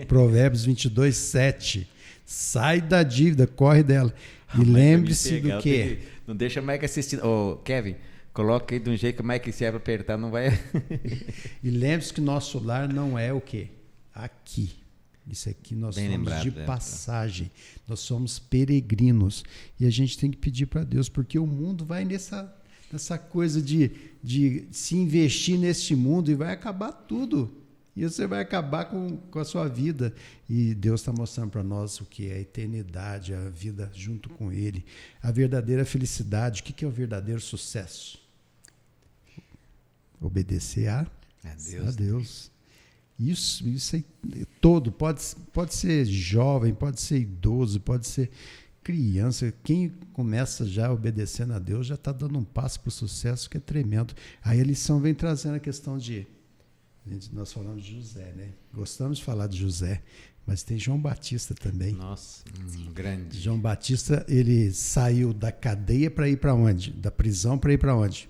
Provérbios 22:7. Sai da dívida, corre dela. E lembre-se do quê? Não deixa o Mike assistindo. Ô, Kevin, coloca aí de um jeito que o Mike, se é para apertar, não vai... E lembre-se que nosso lar não é o quê? Aqui. Isso aqui nós Bem somos lembrado, de passagem, nós somos peregrinos e a gente tem que pedir para Deus, porque o mundo vai nessa coisa de se investir neste mundo e vai acabar tudo, e você vai acabar com a sua vida, e Deus está mostrando para nós o que é a eternidade, a vida junto com Ele, a verdadeira felicidade. O que é o verdadeiro sucesso? Obedecer a Deus. Isso é todo, pode ser jovem, pode ser idoso, pode ser criança. Quem começa já obedecendo a Deus já está dando um passo para o sucesso que é tremendo. Aí a lição vem trazendo a questão nós falamos de José, né? Gostamos de falar de José, mas tem João Batista também. Nossa, grande. João Batista, ele saiu da cadeia para ir para onde? Da prisão para ir para onde?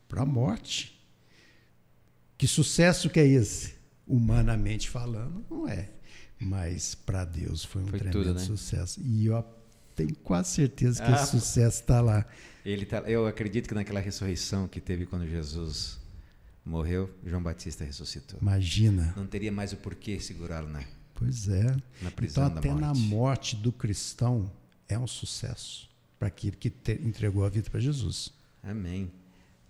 Para a morte. Que sucesso que é esse? Humanamente falando, não é. Mas para Deus foi tremendo tudo, né? Sucesso. E eu tenho quase certeza que esse sucesso está lá. Eu acredito que naquela ressurreição que teve quando Jesus morreu, João Batista ressuscitou. Imagina. Não teria mais o porquê segurá-lo, né? Pois é. Na prisão então, até da morte. Na morte do cristão é um sucesso para aquele que entregou a vida para Jesus. Amém.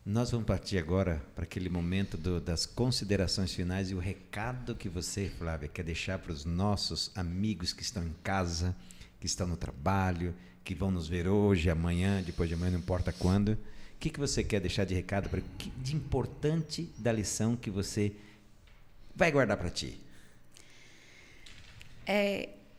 Nós vamos partir agora para aquele momento das considerações finais e o recado que você, Flávia, quer deixar para os nossos amigos que estão em casa, que estão no trabalho, que vão nos ver hoje, amanhã, depois de amanhã, não importa quando. O que você quer deixar de recado, de importante da lição que você vai guardar para ti?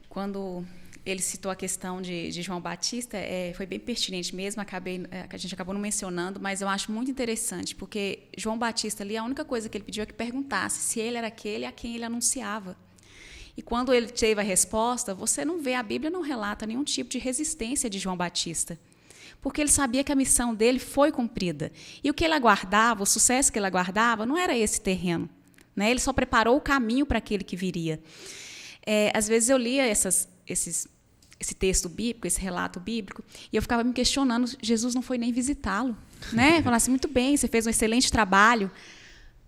Quando ele citou a questão de João Batista, foi bem pertinente mesmo, a gente acabou não mencionando, mas eu acho muito interessante, porque João Batista ali, a única coisa que ele pediu é que perguntasse se ele era aquele a quem ele anunciava. E quando ele teve a resposta, você não vê, a Bíblia não relata nenhum tipo de resistência de João Batista, porque ele sabia que a missão dele foi cumprida. E o que ele aguardava, o sucesso que ele aguardava, não era esse terreno, né? Ele só preparou o caminho para aquele que viria. Às vezes eu lia esses esse texto bíblico, esse relato bíblico, e eu ficava me questionando, Jesus não foi nem visitá-lo, né? Falar assim, muito bem, você fez um excelente trabalho,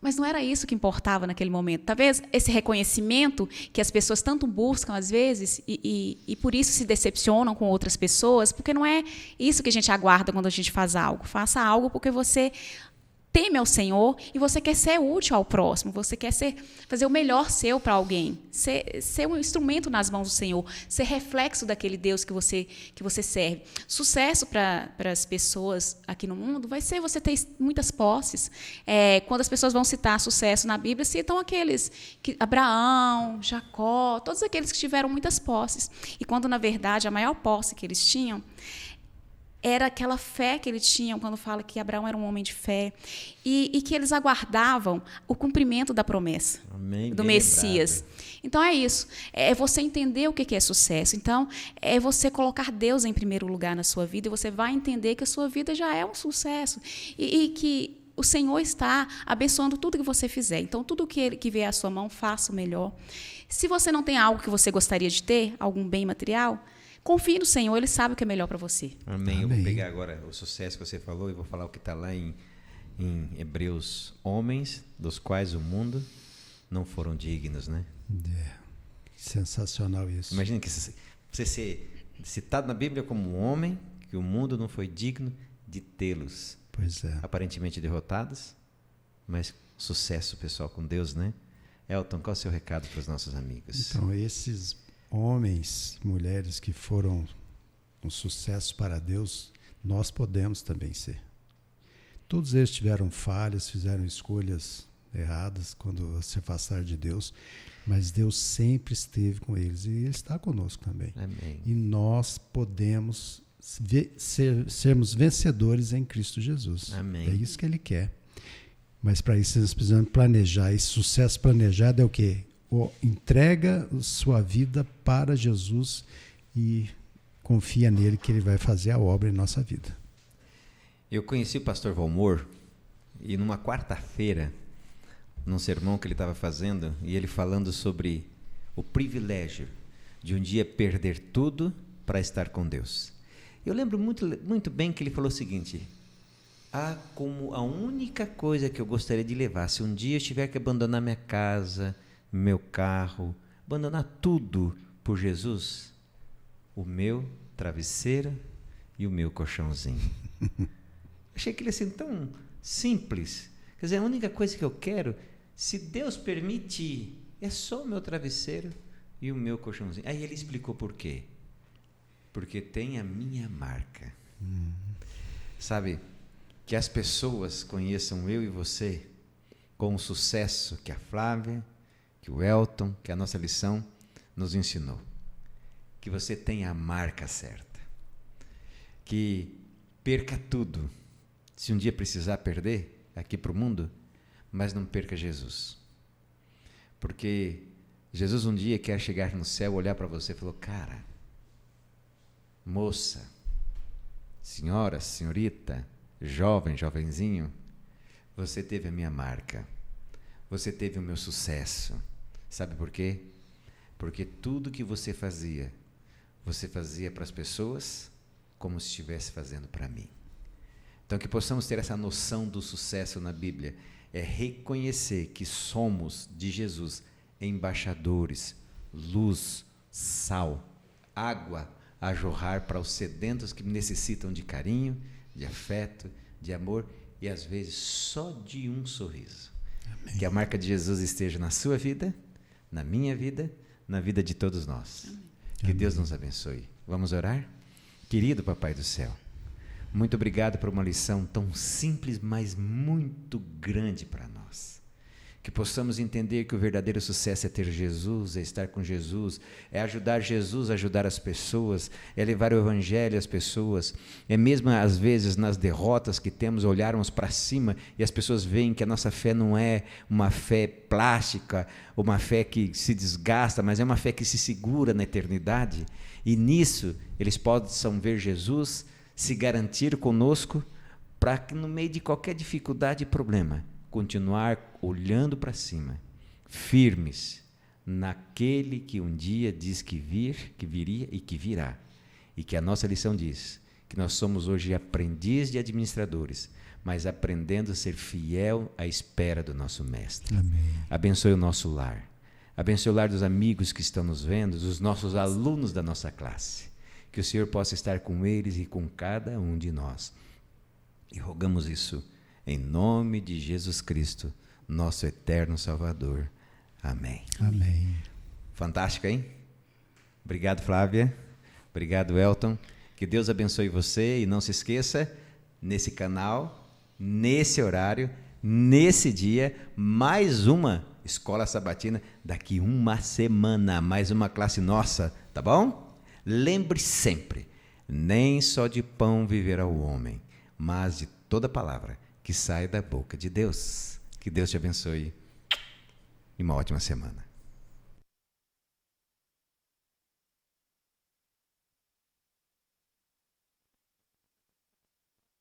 mas não era isso que importava naquele momento. Talvez esse reconhecimento que as pessoas tanto buscam às vezes e por isso se decepcionam com outras pessoas, porque não é isso que a gente aguarda quando a gente faz algo. Faça algo porque você teme ao Senhor e você quer ser útil ao próximo, você quer fazer o melhor seu para alguém, ser um instrumento nas mãos do Senhor, ser reflexo daquele Deus que você serve. Sucesso para as pessoas aqui no mundo vai ser você ter muitas posses. Quando as pessoas vão citar sucesso na Bíblia, citam aqueles Abraão, Jacó, todos aqueles que tiveram muitas posses. E quando, na verdade, a maior posse que eles tinham era aquela fé que eles tinham, quando fala que Abraão era um homem de fé, e que eles aguardavam o cumprimento da promessa. Amém, do Messias. Então é isso, é você entender o que é sucesso. Então é você colocar Deus em primeiro lugar na sua vida, e você vai entender que a sua vida já é um sucesso, e que o Senhor está abençoando tudo que você fizer. Então tudo que vier à sua mão, faça o melhor. Se você não tem algo que você gostaria de ter, algum bem material, confie no Senhor, Ele sabe o que é melhor para você. Amém. Eu vou pegar agora o sucesso que você falou e vou falar o que está lá em Hebreus. Homens dos quais o mundo não foram dignos, né? Sensacional isso. Imagina que você ser citado na Bíblia como um homem que o mundo não foi digno de tê-los. Pois é. Aparentemente derrotados, mas sucesso, pessoal, com Deus, né? Elton, qual é o seu recado para os nossos amigos? Então, esses homens, mulheres que foram um sucesso para Deus, nós podemos também ser. Todos eles tiveram falhas, fizeram escolhas erradas quando se afastaram de Deus, mas Deus sempre esteve com eles e Ele está conosco também. Amém. E nós podemos sermos vencedores em Cristo Jesus. Amém. É isso que Ele quer. Mas para isso nós precisamos planejar. Esse sucesso planejado é o quê? Entrega sua vida para Jesus e confia nele que Ele vai fazer a obra em nossa vida. Eu conheci o pastor Valmor e numa quarta-feira, num sermão que ele estava fazendo, e ele falando sobre o privilégio de um dia perder tudo para estar com Deus. Eu lembro muito bem que ele falou o seguinte: como a única coisa que eu gostaria de levar, se um dia eu tiver que abandonar minha casa, meu carro, abandonar tudo por Jesus, o meu travesseiro e o meu colchãozinho. Achei aquilo assim tão simples. Quer dizer, a única coisa que eu quero, se Deus permitir, é só o meu travesseiro e o meu colchãozinho. Aí ele explicou por quê. Porque tem a minha marca. Sabe, que as pessoas conheçam eu e você com o sucesso que a Flávia, que o Elton, que a nossa lição nos ensinou. Que você tenha a marca certa. Que perca tudo. Se um dia precisar perder aqui para o mundo, mas não perca Jesus. Porque Jesus um dia quer chegar no céu, olhar para você e falar: cara, moça, senhora, senhorita, jovem, jovenzinho, você teve a minha marca. Você teve o meu sucesso. Sabe por quê? Porque tudo que você fazia para as pessoas como se estivesse fazendo para mim. Então, que possamos ter essa noção do sucesso na Bíblia, é reconhecer que somos de Jesus embaixadores, luz, sal, água a jorrar para os sedentos que necessitam de carinho, de afeto, de amor e às vezes só de um sorriso. Amém. Que a marca de Jesus esteja na sua vida, na minha vida, na vida de todos nós. Amém. Que Deus nos abençoe. Vamos orar? Querido Papai do Céu, muito obrigado por uma lição tão simples, mas muito grande para nós. Que possamos entender que o verdadeiro sucesso é ter Jesus, é estar com Jesus, é ajudar Jesus a ajudar as pessoas, é levar o evangelho às pessoas, é mesmo às vezes nas derrotas que temos, olharmos para cima e as pessoas veem que a nossa fé não é uma fé plástica, uma fé que se desgasta, mas é uma fé que se segura na eternidade, e nisso eles possam ver Jesus se garantir conosco, para que no meio de qualquer dificuldade e problema, continuar olhando para cima, firmes, naquele que um dia diz que viria e que virá. E que a nossa lição diz que nós somos hoje aprendizes de administradores, mas aprendendo a ser fiel à espera do nosso Mestre. Amém. Abençoe o nosso lar. Abençoe o lar dos amigos que estão nos vendo, dos nossos alunos da nossa classe. Que o Senhor possa estar com eles e com cada um de nós. E rogamos isso em nome de Jesus Cristo, nosso eterno Salvador. Amém. Amém. Fantástico, hein? Obrigado, Flávia. Obrigado, Elton. Que Deus abençoe você e não se esqueça, nesse canal, nesse horário, nesse dia, mais uma Escola Sabatina, daqui uma semana, mais uma classe nossa, tá bom? Lembre sempre, nem só de pão viverá o homem, mas de toda palavra que sai da boca de Deus. Que Deus te abençoe e uma ótima semana.